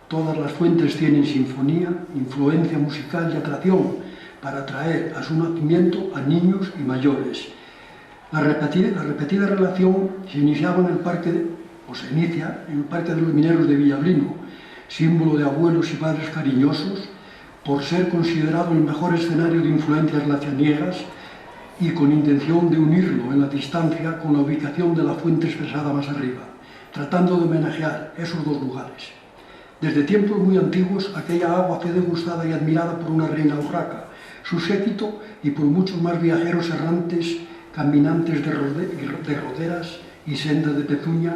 Todas las fuentes tienen sinfonía, influencia musical y atracción para atraer a su nacimiento a niños y mayores. La repetida relación se inicia en el Parque de los Mineros de Villablino, símbolo de abuelos y padres cariñosos, por ser considerado el mejor escenario de influencias lacianiegas y con intención de unirlo en la distancia con la ubicación de la fuente expresada más arriba, tratando de homenajear esos dos lugares. Desde tiempos muy antiguos, aquella agua fue degustada y admirada por una reina urraca, su séquito y por muchos más viajeros errantes, caminantes de roderas y sendas de pezuña,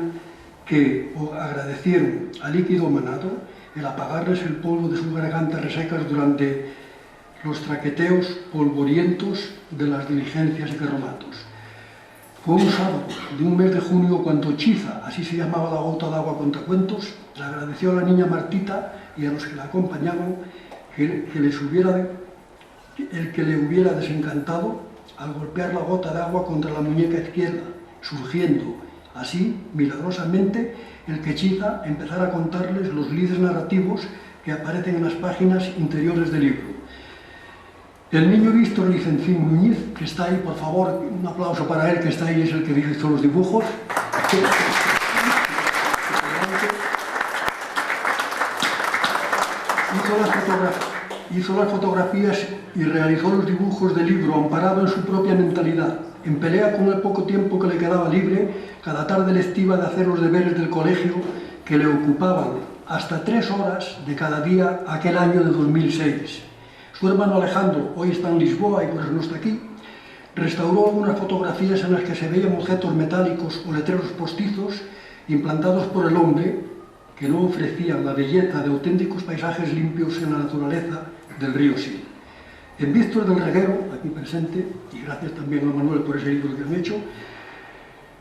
que agradecieron al líquido manado el apagarles el polvo de sus gargantas resecas durante los traqueteos polvorientos de las diligencias y carromatos. Fue un sábado de un mes de junio cuando Chiza, así se llamaba la gota de agua contacuentos, le agradeció a la niña Martita y a los que la acompañaban el que le hubiera desencantado al golpear la gota de agua contra la muñeca izquierda, surgiendo así, milagrosamente, el que Chiza empezara a contarles los lides narrativos que aparecen en las páginas interiores del libro. El niño Víctor Licencín Muñiz, que está ahí, por favor, un aplauso para él, que está ahí, es el que hizo los dibujos. Hizo las fotografías y realizó los dibujos del libro, amparado en su propia mentalidad, en pelea con el poco tiempo que le quedaba libre, cada tarde lectiva de hacer los deberes del colegio que le ocupaban hasta 3 horas de cada día aquel año de 2006. Su hermano Alejandro, hoy está en Lisboa y por eso no está aquí, restauró algunas fotografías en las que se veían objetos metálicos o letreros postizos implantados por el hombre que no ofrecían la belleza de auténticos paisajes limpios en la naturaleza del río Sil. En Víctor del Reguero, aquí presente, y gracias también a Manuel por ese libro que han hecho,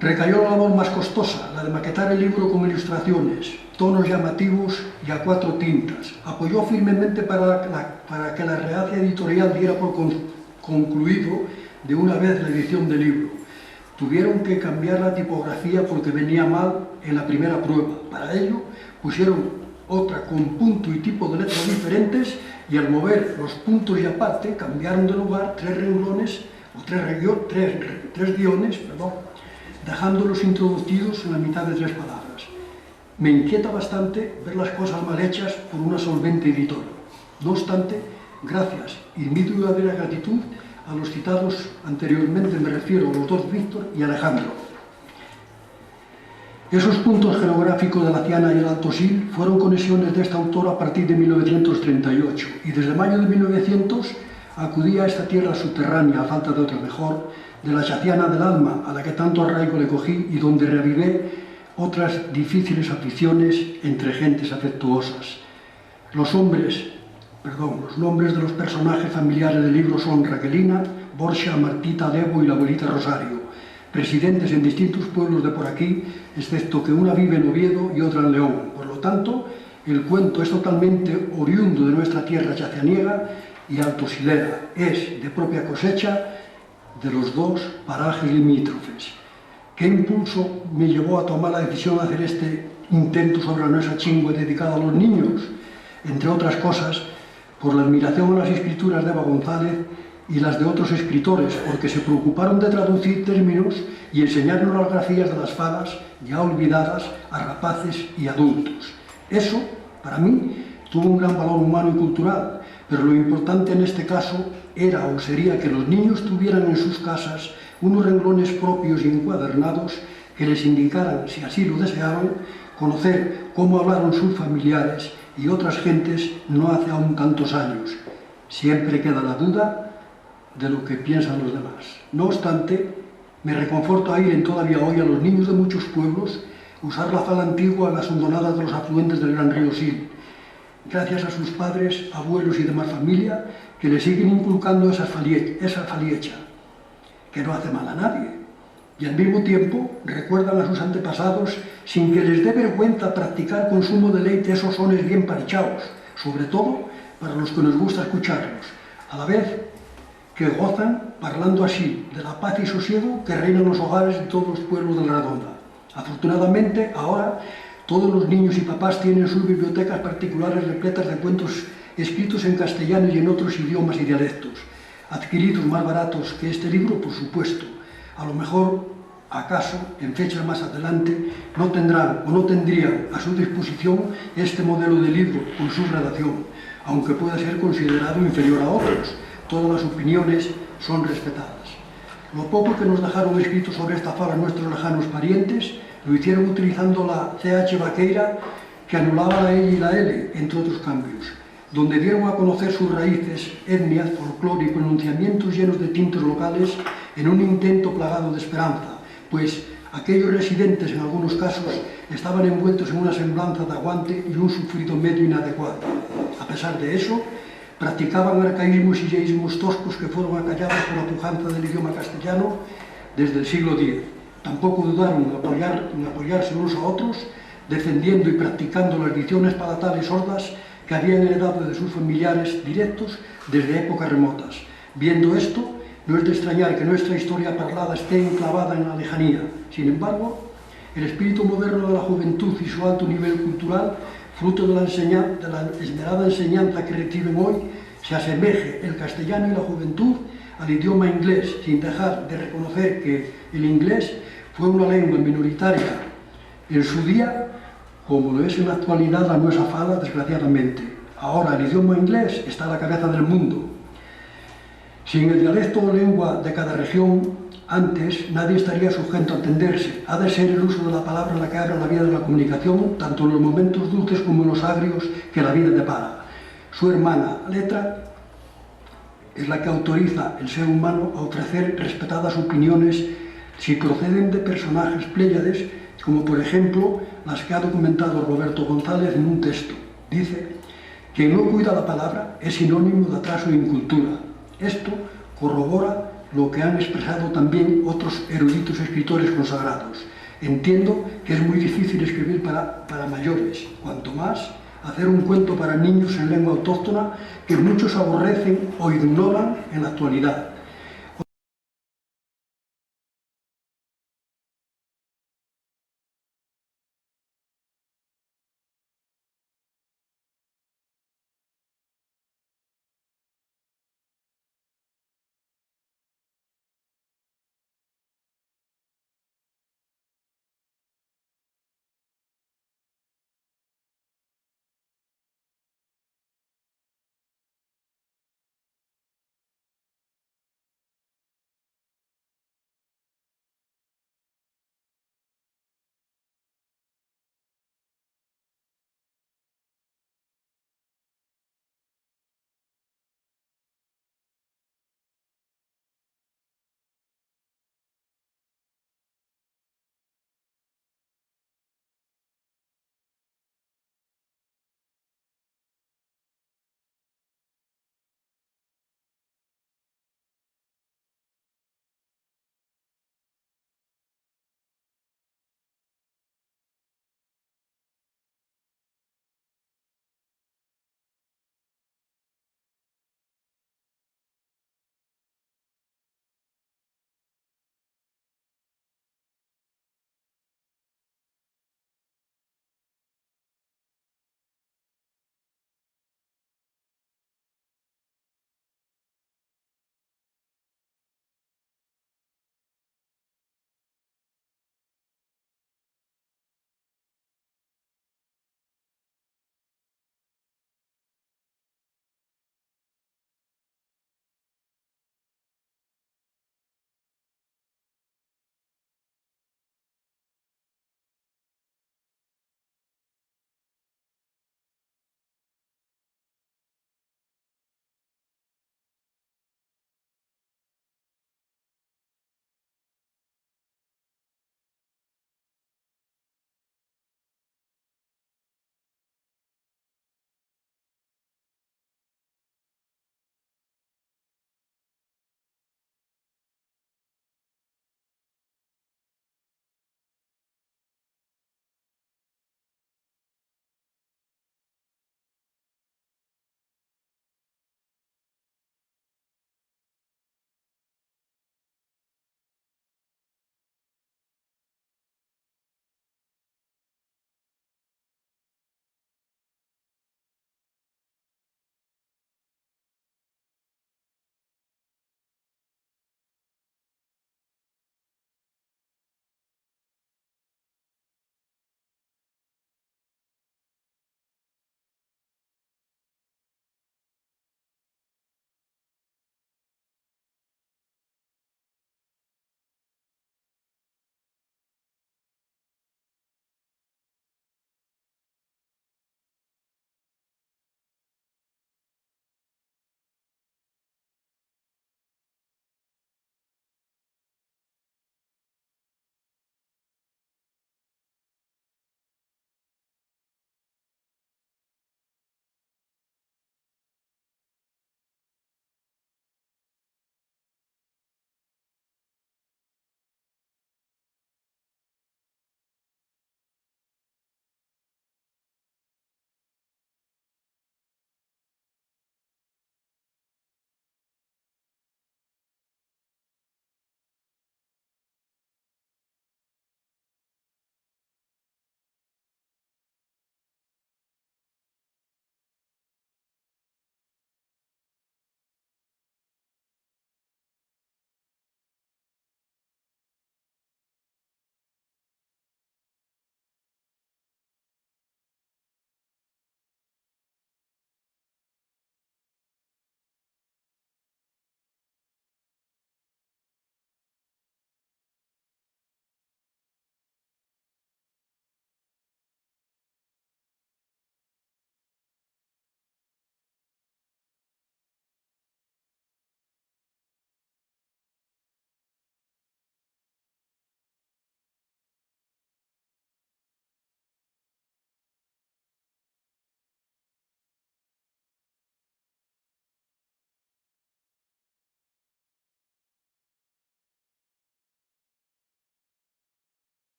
recayó la labor más costosa, la de maquetar el libro con ilustraciones, tonos llamativos y a 4 tintas. Apoyó firmemente para que la reacia editorial diera por concluido de una vez la edición del libro. Tuvieron que cambiar la tipografía porque venía mal en la primera prueba. Para ello pusieron otra con punto y tipo de letras diferentes y al mover los puntos y aparte cambiaron de lugar 3 renglones o 3 guiones, dejándolos introducidos en la mitad de 3 palabras. Me inquieta bastante ver las cosas mal hechas por una solvente editora. No obstante, gracias y mi duradera gratitud a los citados anteriormente, me refiero a los 2 Víctor y Alejandro. Esos puntos geográficos de la Ciana y el Alto Sil fueron conexiones de este autor a partir de 1938 y desde mayo de 1900 acudía a esta tierra subterránea, a falta de otra mejor, de la Chaciana del alma, a la que tanto arraigo le cogí y donde reavivé otras difíciles aficiones entre gentes afectuosas. Los nombres de los personajes familiares del libro son Raquelina, Borja, Martita, Debo y la abuelita Rosario, presidentes en distintos pueblos de por aquí, excepto que una vive en Oviedo y otra en León. Por lo tanto, el cuento es totalmente oriundo de nuestra tierra chacianiega y altosilera, es de propia cosecha de los 2 parajes limítrofes. ¿Qué impulso me llevó a tomar la decisión de hacer este intento sobre la nuestra chingüe dedicada a los niños? Entre otras cosas, por la admiración a las escrituras de Eva González y las de otros escritores, porque se preocuparon de traducir términos y enseñarnos las grafías de las fadas ya olvidadas a rapaces y adultos. Eso, para mí, tuvo un gran valor humano y cultural, pero lo importante en este caso era o sería que los niños tuvieran en sus casas unos renglones propios y encuadernados que les indicaran, si así lo deseaban, conocer cómo hablaron sus familiares y otras gentes no hace aún tantos años. Siempre queda la duda de lo que piensan los demás. No obstante, me reconforta oír todavía hoy a los niños de muchos pueblos usar la fala antigua en las hondonadas de los afluentes del gran río Sil, gracias a sus padres, abuelos y demás familia que le siguen inculcando esa faliecha, que no hace mal a nadie, y al mismo tiempo recuerdan a sus antepasados sin que les dé vergüenza practicar con sumo deleite esos sones bien parchados, sobre todo para los que nos gusta escucharlos, a la vez que gozan parlando así de la paz y sosiego que reina en los hogares de todos los pueblos de la Redonda. Afortunadamente, ahora todos los niños y papás tienen sus bibliotecas particulares repletas de cuentos escritos en castellano y en otros idiomas y dialectos, adquiridos más baratos que este libro, por supuesto. A lo mejor, acaso, en fecha más adelante, no tendrán o no tendrían a su disposición este modelo de libro con su redacción, aunque pueda ser considerado inferior a otros. Todas las opiniones son respetadas. Lo poco que nos dejaron escrito sobre esta fala nuestros lejanos parientes lo hicieron utilizando la CH vaqueira, que anulaba la E y la L, entre otros cambios, donde dieron a conocer sus raíces, etnias, folclore y pronunciamientos llenos de tintes locales en un intento plagado de esperanza, pues aquellos residentes en algunos casos estaban envueltos en una semblanza de aguante y un sufrido medio inadecuado. A pesar de eso, practicaban arcaísmos y yeísmos toscos que fueron acallados por la pujanza del idioma castellano desde el siglo X. Tampoco dudaron en apoyarse unos a otros, defendiendo y practicando las dicciones palatales sordas que habían heredado de sus familiares directos desde épocas remotas. Viendo esto, no es de extrañar que nuestra historia parlada esté enclavada en la lejanía. Sin embargo, el espíritu moderno de la juventud y su alto nivel cultural, fruto de la esmerada enseñanza que reciben hoy, se asemeje el castellano y la juventud al idioma inglés, sin dejar de reconocer que el inglés fue una lengua minoritaria en su día, como lo es en la actualidad la nuestra fala, desgraciadamente. Ahora el idioma inglés está a la cabeza del mundo. Sin el dialecto o lengua de cada región, antes nadie estaría sujeto a entenderse. Ha de ser el uso de la palabra la que abra la vía de la comunicación, tanto en los momentos dulces como en los agrios que la vida depara. Su hermana, letra, es la que autoriza al ser humano a ofrecer respetadas opiniones si proceden de personajes pléyades, como por ejemplo las que ha documentado Roberto González en un texto. Dice: quien no cuida la palabra es sinónimo de atraso e incultura. Esto corrobora lo que han expresado también otros eruditos escritores consagrados. Entiendo que es muy difícil escribir para mayores, cuanto más hacer un cuento para niños en lengua autóctona que muchos aborrecen o ignoran en la actualidad.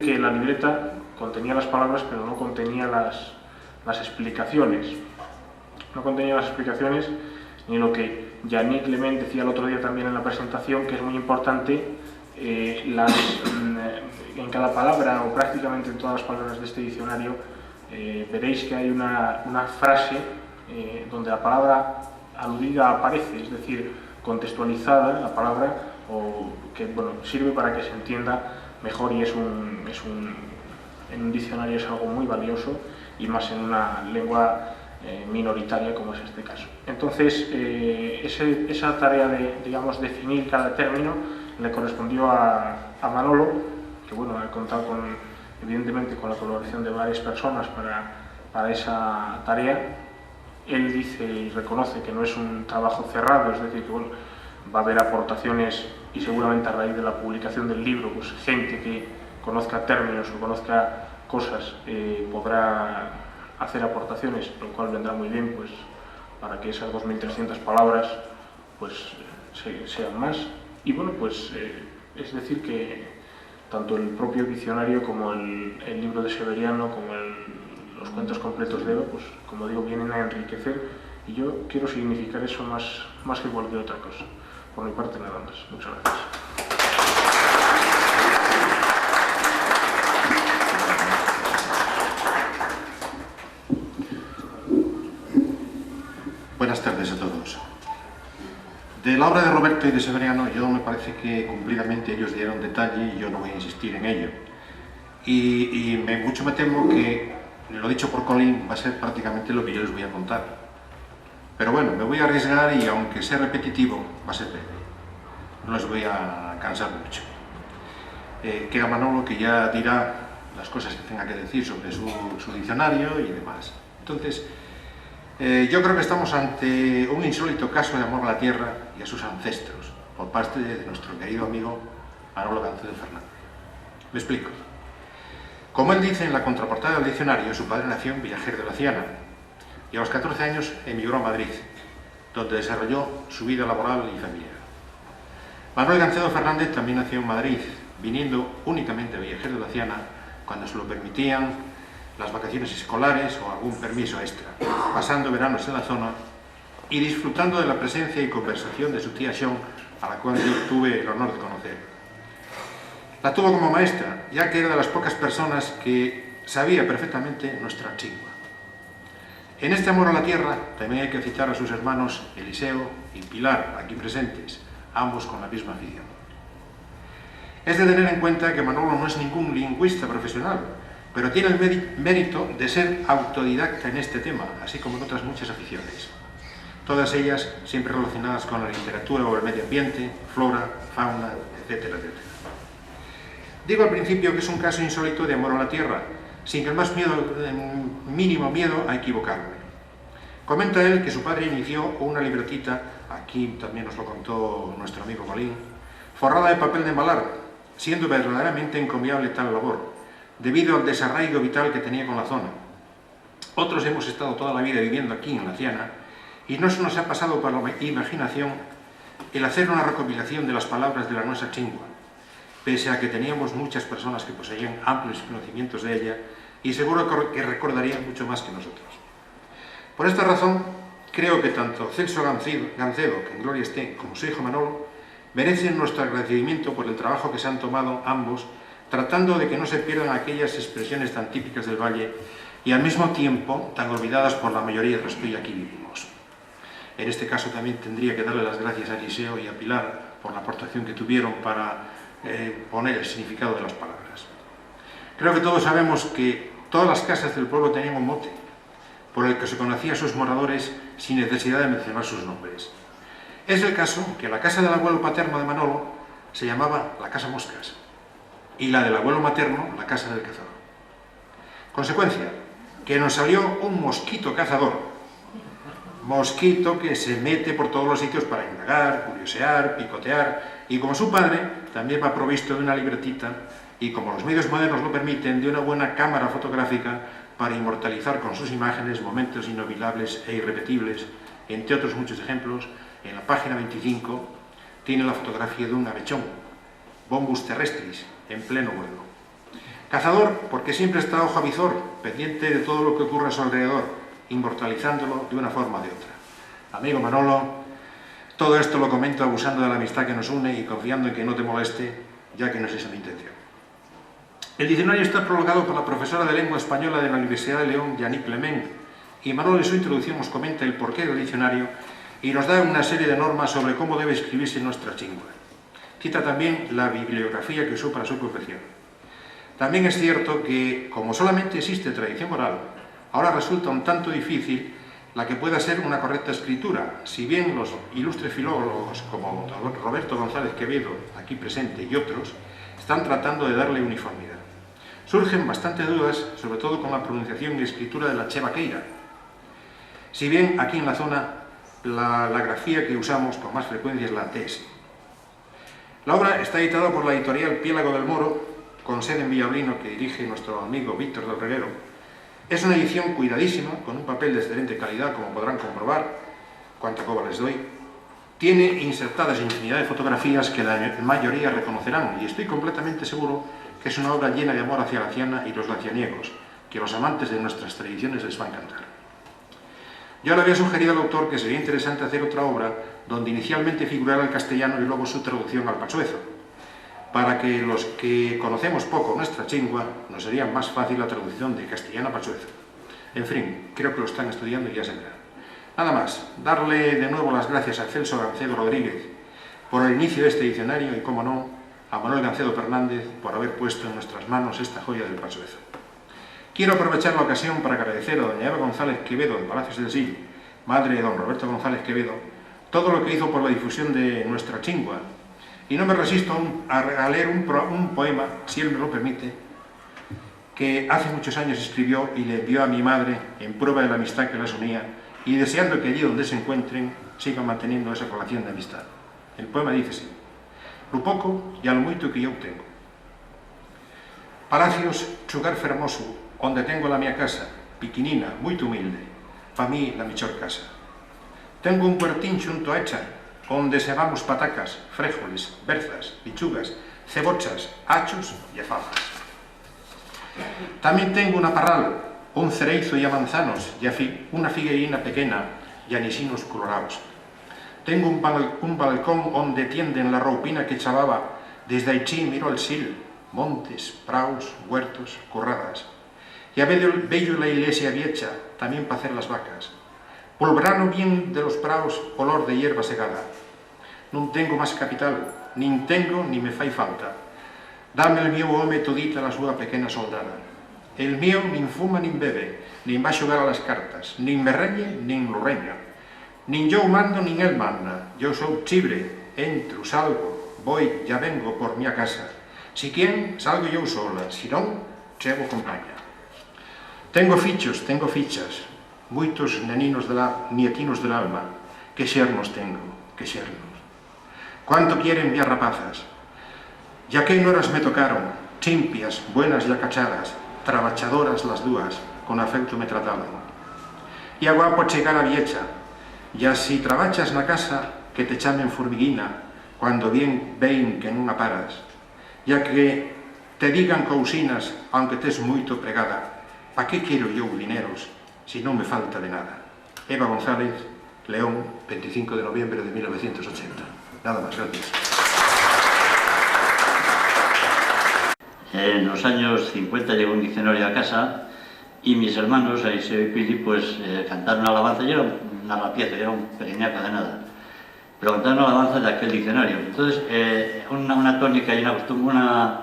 que la libreta contenía las palabras, pero no contenía las explicaciones. No contenía las explicaciones ni lo que Yannick Clement decía el otro día también en la presentación, que es muy importante, en cada palabra, o prácticamente en todas las palabras de este diccionario, veréis que hay una frase donde la palabra aludida aparece, es decir, contextualizada la palabra, o que bueno, sirve para que se entienda mejor, y en un diccionario es algo muy valioso, y más en una lengua minoritaria como es este caso. Entonces, esa tarea de, digamos, definir cada término le correspondió a Manolo, que bueno, ha contado evidentemente con la colaboración de varias personas para esa tarea. Él dice y reconoce que no es un trabajo cerrado, es decir, que bueno, va a haber aportaciones, y seguramente a raíz de la publicación del libro, pues gente que conozca términos o conozca cosas podrá hacer aportaciones, lo cual vendrá muy bien, pues, para que esas 2.300 palabras pues sean más. Y bueno, pues es decir que tanto el propio diccionario como el libro de Severiano, como los cuentos completos de Eva, pues como digo, vienen a enriquecer, y yo quiero significar eso más que cualquier otra cosa. Por mi parte, nada más. Muchas gracias. Buenas tardes a todos. De la obra de Roberto y de Severiano, yo me parece que cumplidamente ellos dieron detalle y yo no voy a insistir en ello. Y mucho me temo que lo dicho por Colin va a ser prácticamente lo que yo les voy a contar. Pero bueno, me voy a arriesgar, y aunque sea repetitivo, va a ser breve. No les voy a cansar mucho. Queda Manolo, que ya dirá las cosas que tenga que decir sobre su diccionario y demás. Entonces, yo creo que estamos ante un insólito caso de amor a la tierra y a sus ancestros por parte de nuestro querido amigo Manolo Gancedo Fernández. Me explico. Como él dice en la contraportada del diccionario, su padre nació en Villajer de Laciana y a los 14 años emigró a Madrid, donde desarrolló su vida laboral y familiar. Manuel Gancedo Fernández también nació en Madrid, viniendo únicamente a Villajer de Laciana cuando se lo permitían las vacaciones escolares o algún permiso extra, pasando veranos en la zona y disfrutando de la presencia y conversación de su tía Sean, a la cual yo tuve el honor de conocer. La tuvo como maestra, ya que era de las pocas personas que sabía perfectamente nuestra chingua. En este amor a la tierra también hay que citar a sus hermanos Eliseo y Pilar, aquí presentes, ambos con la misma afición. Es de tener en cuenta que Manolo no es ningún lingüista profesional, pero tiene el mérito de ser autodidacta en este tema, así como en otras muchas aficiones. Todas ellas siempre relacionadas con la literatura o el medio ambiente, flora, fauna, etcétera, etcétera. Digo al principio que es un caso insólito de amor a la tierra, sin el más mínimo miedo a equivocarme. Comenta él que su padre inició una libretita, aquí también nos lo contó nuestro amigo Colín, forrada de papel de embalar, siendo verdaderamente encomiable tal labor, debido al desarraigo vital que tenía con la zona. Otros hemos estado toda la vida viviendo aquí en Laciana y no se nos ha pasado por la imaginación el hacer una recopilación de las palabras de la nuestra chingua, pese a que teníamos muchas personas que poseían amplios conocimientos de ella y seguro que recordarían mucho más que nosotros. Por esta razón, creo que tanto Celso Gancedo, que en gloria esté, como su hijo Manolo, merecen nuestro agradecimiento por el trabajo que se han tomado ambos, tratando de que no se pierdan aquellas expresiones tan típicas del valle y al mismo tiempo tan olvidadas por la mayoría de los que hoy aquí vivimos. En este caso también tendría que darle las gracias a Eliseo y a Pilar por la aportación que tuvieron para poner el significado de las palabras. Creo que todos sabemos que todas las casas del pueblo tenían un mote, por el que se conocía a sus moradores sin necesidad de mencionar sus nombres. Es el caso que la casa del abuelo paterno de Manolo se llamaba la Casa Moscas y la del abuelo materno la Casa del Cazador. Consecuencia, que nos salió un mosquito cazador, mosquito que se mete por todos los sitios para indagar, curiosear, picotear, y como su padre también va provisto de una libretita y como los medios modernos lo permiten, de una buena cámara fotográfica para inmortalizar con sus imágenes momentos inolvidables e irrepetibles. Entre otros muchos ejemplos, en la página 25 tiene la fotografía de un avechón, Bombus terrestris, en pleno vuelo. Cazador, porque siempre está ojo a visor, pendiente de todo lo que ocurre a su alrededor, inmortalizándolo de una forma o de otra. Amigo Manolo, todo esto lo comento abusando de la amistad que nos une y confiando en que no te moleste, ya que no es esa mi intención. El diccionario está prologado por la profesora de lengua española de la Universidad de León, Yannick Clement, y Manolo en su introducción nos comenta el porqué del diccionario y nos da una serie de normas sobre cómo debe escribirse nuestra chingua. Cita también la bibliografía que usó para su confección. También es cierto que, como solamente existe tradición oral, ahora resulta un tanto difícil la que pueda ser una correcta escritura, si bien los ilustres filólogos como Roberto González Quevedo, aquí presente, y otros, están tratando de darle uniformidad. Surgen bastantes dudas, sobre todo con la pronunciación y escritura de la che vaqueira. Si bien aquí en la zona la grafía que usamos con más frecuencia es la TS. La obra está editada por la editorial Piélago del Moro, con sede en Villablino, que dirige nuestro amigo Víctor del Reguero. Es una edición cuidadísima, con un papel de excelente calidad, como podrán comprobar, cuánta coba les doy. Tiene insertadas infinidad de fotografías que la mayoría reconocerán, y estoy completamente seguro que es una obra llena de amor hacia la ciana y los lacianiegos, que a los amantes de nuestras tradiciones les va a encantar. Yo le había sugerido al autor que sería interesante hacer otra obra donde inicialmente figurara el castellano y luego su traducción al pachuezo, para que los que conocemos poco nuestra chingua nos sería más fácil la traducción de castellano a pachuezo. En fin, creo que lo están estudiando y ya se verá. Nada más, darle de nuevo las gracias a Celso Gancedo Rodríguez por el inicio de este diccionario y, como no, a Manuel Gancedo Fernández por haber puesto en nuestras manos esta joya del pachuezo. Quiero aprovechar la ocasión para agradecer a doña Eva González Quevedo de Palacios del Sil, madre de don Roberto González Quevedo, todo lo que hizo por la difusión de nuestra chingua. Y no me resisto a leer un poema, si él me lo permite, que hace muchos años escribió y le envió a mi madre en prueba de la amistad que las unía y deseando que allí donde se encuentren sigan manteniendo esa relación de amistad. El poema dice así: lo poco y a lo mucho que yo tengo. Palacios, chugar fermoso, onde tengo la mia casa, piquinina, muy humilde, pa mí la michor casa. Tengo un cuartín xunto a hecha, onde sebamos patacas, fréjoles, berzas, pichugas, cebochas, achos y alfalfas. Tamén tengo una parral, un cereizo e a manzanos, e una figueirina pequena e anisinos colorados. Tengo un balcón onde tienden la roupina que chavaba, desde Aichí miro al Sil, montes, praus, huertos, curradas. E a bello la iglesia viecha, tamén pa hacer las vacas. Pol verano bien de los praus, olor de hierba segada. Non tengo máis capital, nin tengo ni me fai falta. Dame el mío home todita la súa pequena soldada. El mío nin fuma nin bebe, nin va xogar a las cartas, nin me reñe, nin lo reña. Nin yo mando, nin el manda. Yo sou chibre, entro, salgo, voy, ya vengo por mi casa. Si quien, salgo yo sola, si non, chevo compaña. Tengo fichos, tengo fichas, moitos nietinos del alma. Que xernos tengo, que xernos. Cuánto quieren mis rapazas. Ya que noras me tocaron, chimpias, buenas y acachadas, trabachadoras las dúas, con afecto me trataban. E a guapo chegar a viecha, e así trabachas na casa, que te chamen formiguina, cuando bien ven que non aparas. Ya que te digan cousinas, aunque tes moito pregada, pa que quero eu dineros, si non me falta de nada. Eva González, León, 25 de noviembre de 1980. Nada más, gracias. En los años 50 llegó un diccionario a casa y mis hermanos, Aiseo y Pili, pues cantaron una alabanza. Yo era una rapieza, yo era un pequeñaco de nada, pero cantaron una alabanza de aquel diccionario. Entonces, una tónica y una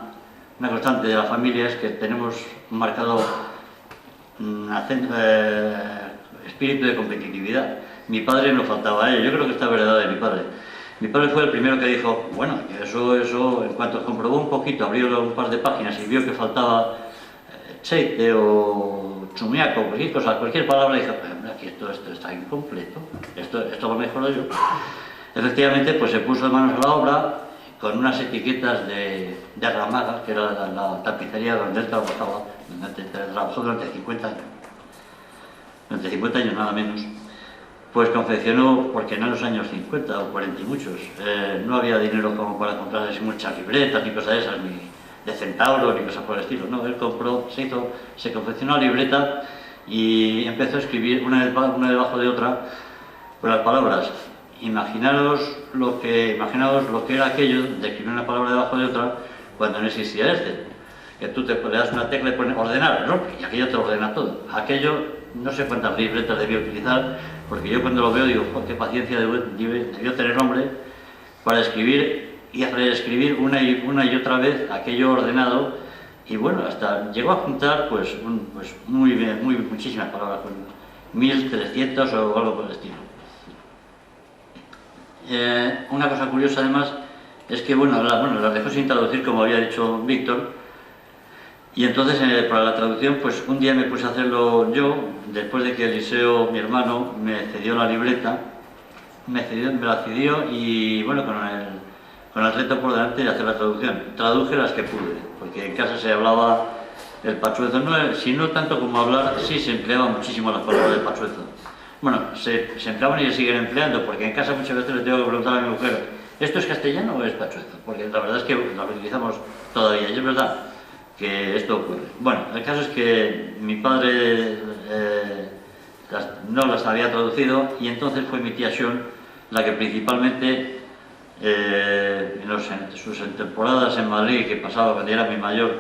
constante de la familia es que tenemos marcado espíritu de competitividad. Mi padre no faltaba a ello, yo creo que esta es verdad de mi padre. Mi padre fue el primero que dijo, bueno, eso, en cuanto comprobó un poquito, abrió un par de páginas y vio que faltaba cheite o chumiaco, cualquier palabra, dijo, aquí esto está incompleto, esto lo mejoro yo. Efectivamente, pues se puso de manos a la obra con unas etiquetas de Ramaga, que era la tapicería donde él trabajaba, donde trabajó durante 50 años. Durante 50 años nada menos. Pues confeccionó, porque en los años 50 o 40 y muchos, no había dinero como para comprarles muchas libretas ni cosas de esas, de centauro ni cosas por el estilo, no, él compró, se confeccionó la libreta y empezó a escribir una debajo de otra con las palabras. Imaginaos lo que era aquello de escribir una palabra debajo de otra cuando no existía que tú le das una tecla y pones ordenar, ¿no? Y aquello te ordena todo. Aquello, no sé cuántas libretas debía utilizar, porque yo cuando lo veo digo, qué paciencia debió tener hombre para escribir y reescribir una y otra vez aquello ordenado, y bueno, hasta llegó a juntar pues muchísimas palabras, 1300 o algo por el estilo. Una cosa curiosa además es que las dejó sin traducir, como había dicho Víctor, y entonces para la traducción pues un día me puse a hacerlo yo, después de que Eliseo, mi hermano, me cedió la libreta, me la cedió, y bueno, con el reto por delante de hacer la traducción. Traduje las que pude, porque en casa se hablaba el pachuezo, si no tanto como hablar, sí se empleaban muchísimo las palabras del pachuezo. Bueno, se empleaban y se siguen empleando, porque en casa muchas veces le tengo que preguntar a mi mujer, ¿esto es castellano o es pachuezo? Porque la verdad es que lo utilizamos todavía, y es verdad que esto ocurre. Bueno, el caso es que mi padre no las había traducido, y entonces fue mi tía Sean la que principalmente en sus temporadas en Madrid, que pasaba cuando era mi mayor,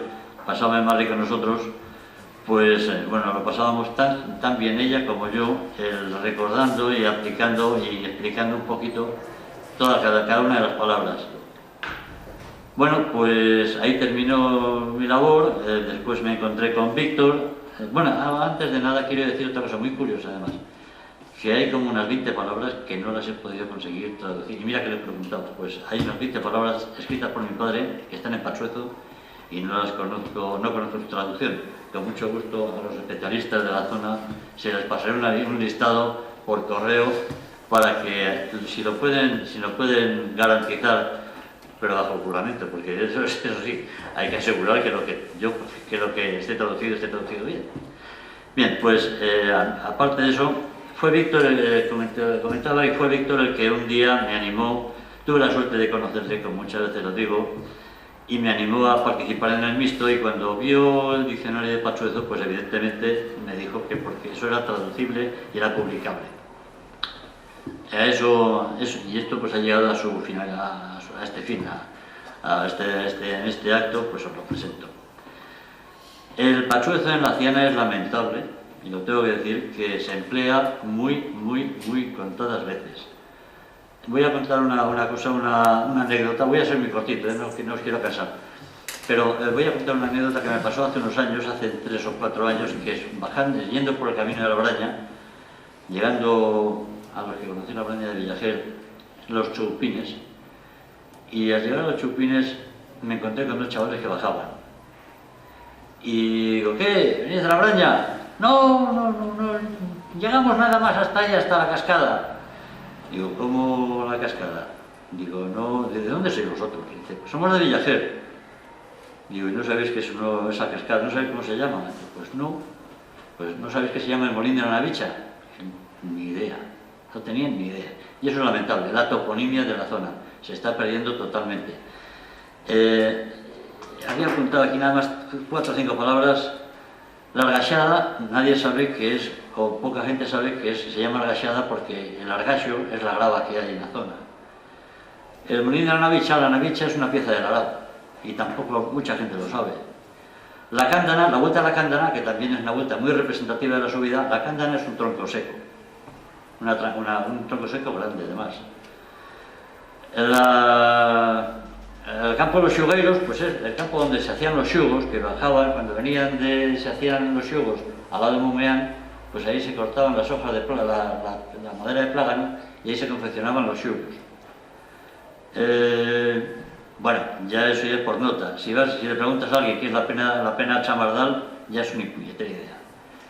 pasaba en Madrid con nosotros, pues bueno, lo pasábamos tan bien ella como yo, recordando y aplicando y explicando un poquito cada una de las palabras. Bueno, pues ahí terminó mi labor, después me encontré con Víctor. Bueno, antes de nada quiero decir otra cosa muy curiosa además, que hay como unas 20 palabras que no las he podido conseguir traducir, y mira que le he preguntado, pues hay unas 20 palabras escritas por mi padre que están en pachuezo y no conozco su traducción. Con mucho gusto a los especialistas de la zona se les pasaré un listado por correo para que si lo pueden garantizar, pero bajo juramento, porque eso sí, hay que asegurar que lo que esté traducido bien. Bien, pues aparte de eso, fue Víctor, comentaba, y fue Víctor el que un día me animó, tuve la suerte de conocerle, como muchas veces lo digo, y me animó a participar en el mixto, y cuando vio el diccionario de pachuezo, pues evidentemente me dijo que porque eso era traducible y era publicable. Y esto pues ha llegado a su final, a este fin, en este acto, pues os lo presento. El pachuezo en la ciana es lamentable, y lo tengo que decir, que se emplea muy contadas veces. Voy a contar una anécdota, voy a ser muy cortito, no os quiero cansar, pero voy a contar una anécdota que me pasó hace unos años, hace 3 o 4 años, que es yendo por el camino de la Braña, llegando a los que conocen la Braña de Villajer, los Choupines, y al llegar a los Choupines me encontré con 2 chavales que bajaban. Y digo, ¿qué? ¿Venís de la Braña? No, llegamos nada más hasta allá, hasta la cascada. Digo, ¿cómo la cascada? Digo, no, ¿de dónde sois vosotros? Dice, pues somos de Villajer. Digo, ¿y no sabéis qué es esa cascada? ¿No sabéis cómo se llama? Digo, pues no sabéis que se llama el Molín de la Navicha. Ni idea, no tenían ni idea. Y eso es lamentable, la toponimia de la zona se está perdiendo totalmente. Había apuntado aquí nada más 4 o 5 palabras. La argaxada, nadie sabe qué es, o poca gente sabe qué es, se llama argaxada porque el argaxo es la grava que hay en la zona. El molín de la navicha es una pieza del arado, y tampoco mucha gente lo sabe. La cándana, la vuelta a la cándana, que también es una vuelta muy representativa de la subida, la cándana es un tronco seco, un tronco seco grande además. El campo de los xugueiros, pues es el campo donde se hacían los xugos, que bajaban, cuando se hacían los xugos al lado de Mumeán, pues ahí se cortaban las hojas de plágano, la madera de plágano, y ahí se confeccionaban los xugos. Bueno, ya eso ya es por nota. Si le preguntas a alguien qué es la pena chamardal, ya es una puñetera idea.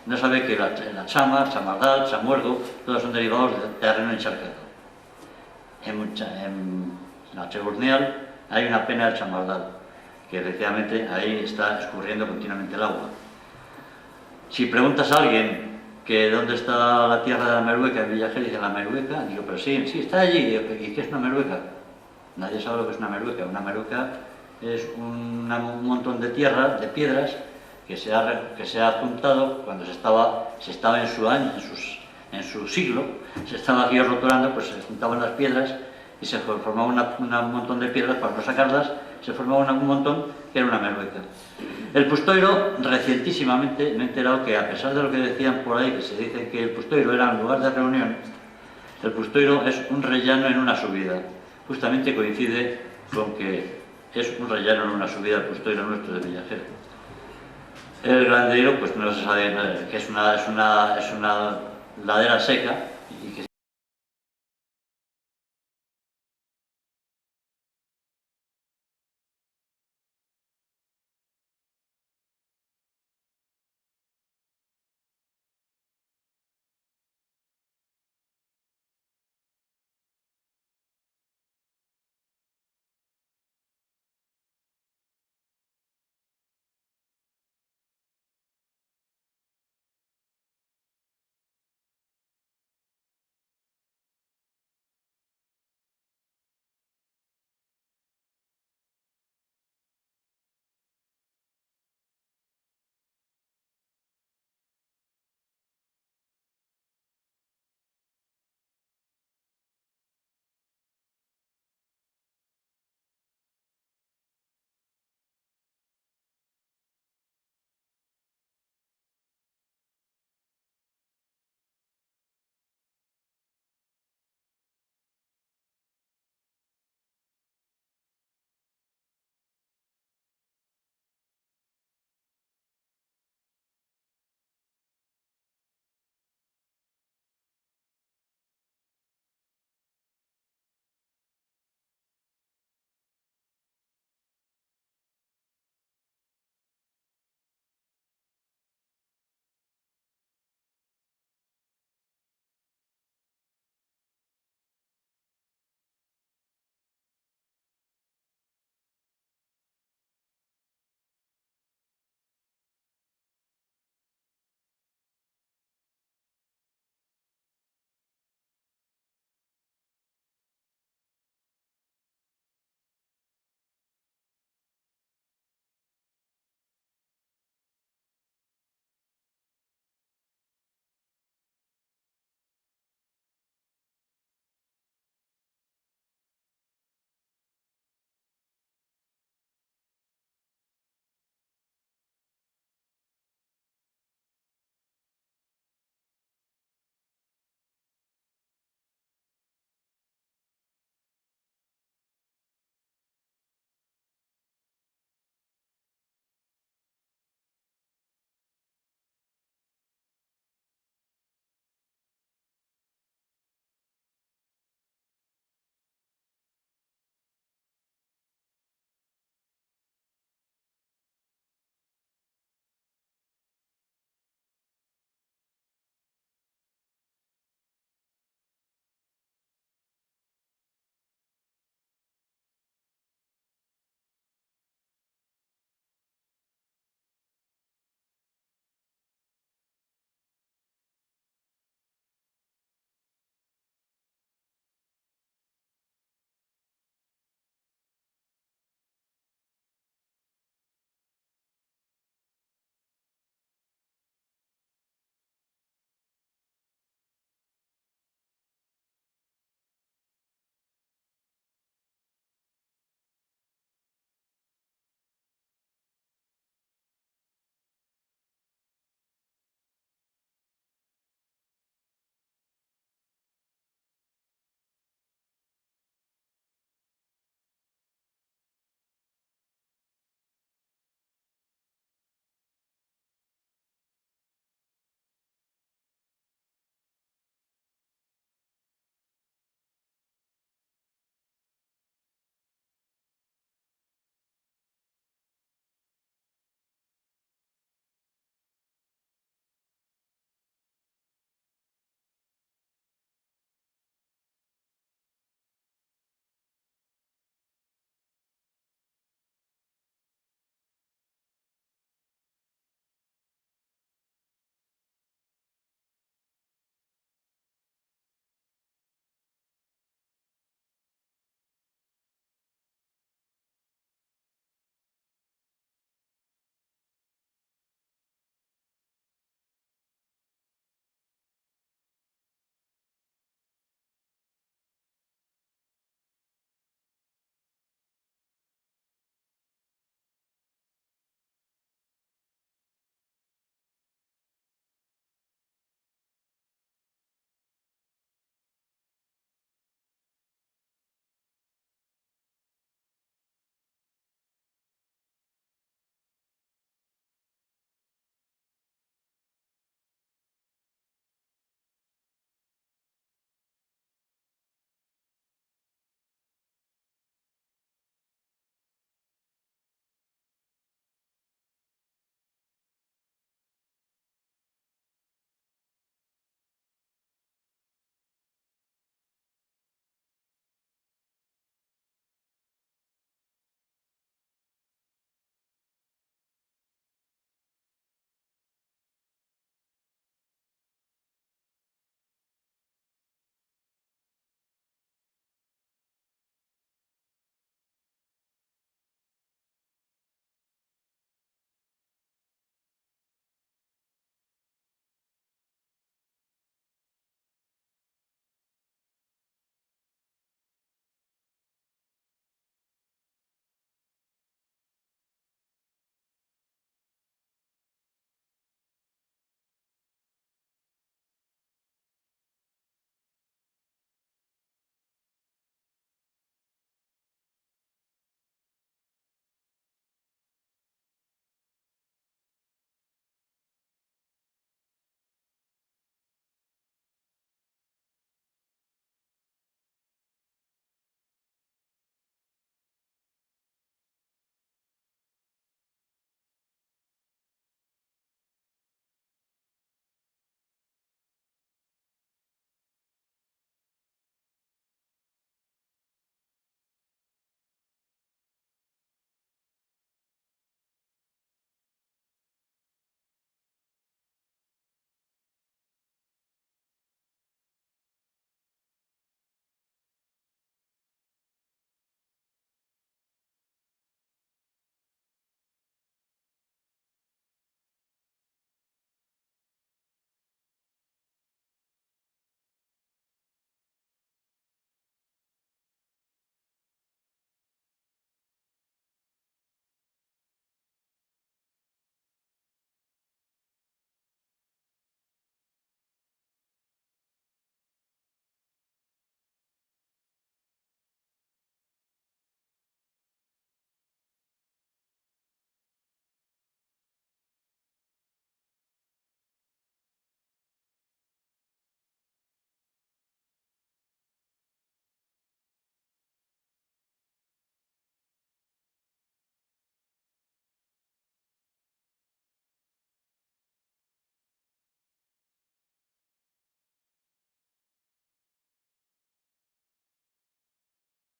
No sabe que la chama, chamardal, chamuergo, todos son derivados de terreno encharcado. En la Cheburnial hay una pena del chamardal, que efectivamente ahí está escurriendo continuamente el agua. Si preguntas a alguien que dónde está la tierra de la Merueca, en Villajer, dice la Merueca, digo, pero sí, está allí, ¿y qué es una Merueca? Nadie sabe lo que es una Merueca. Una Merueca es un montón de tierra, de piedras, que se ha juntado cuando se estaba en su año, en su siglo, se estaba aquí rotulando, pues se juntaban las piedras y se formaba un montón de piedras. Para no sacarlas, se formaba un montón que era una merlueca. El Pustoiro, recientísimamente me he enterado que, a pesar de lo que decían por ahí, que se dice que el Pustoiro era un lugar de reunión, el Pustoiro es un rellano en una subida. Justamente coincide con que es un rellano en una subida el Pustoiro nuestro de Villajera. El Grandeiro, pues no se sabe, que es una ladera seca y que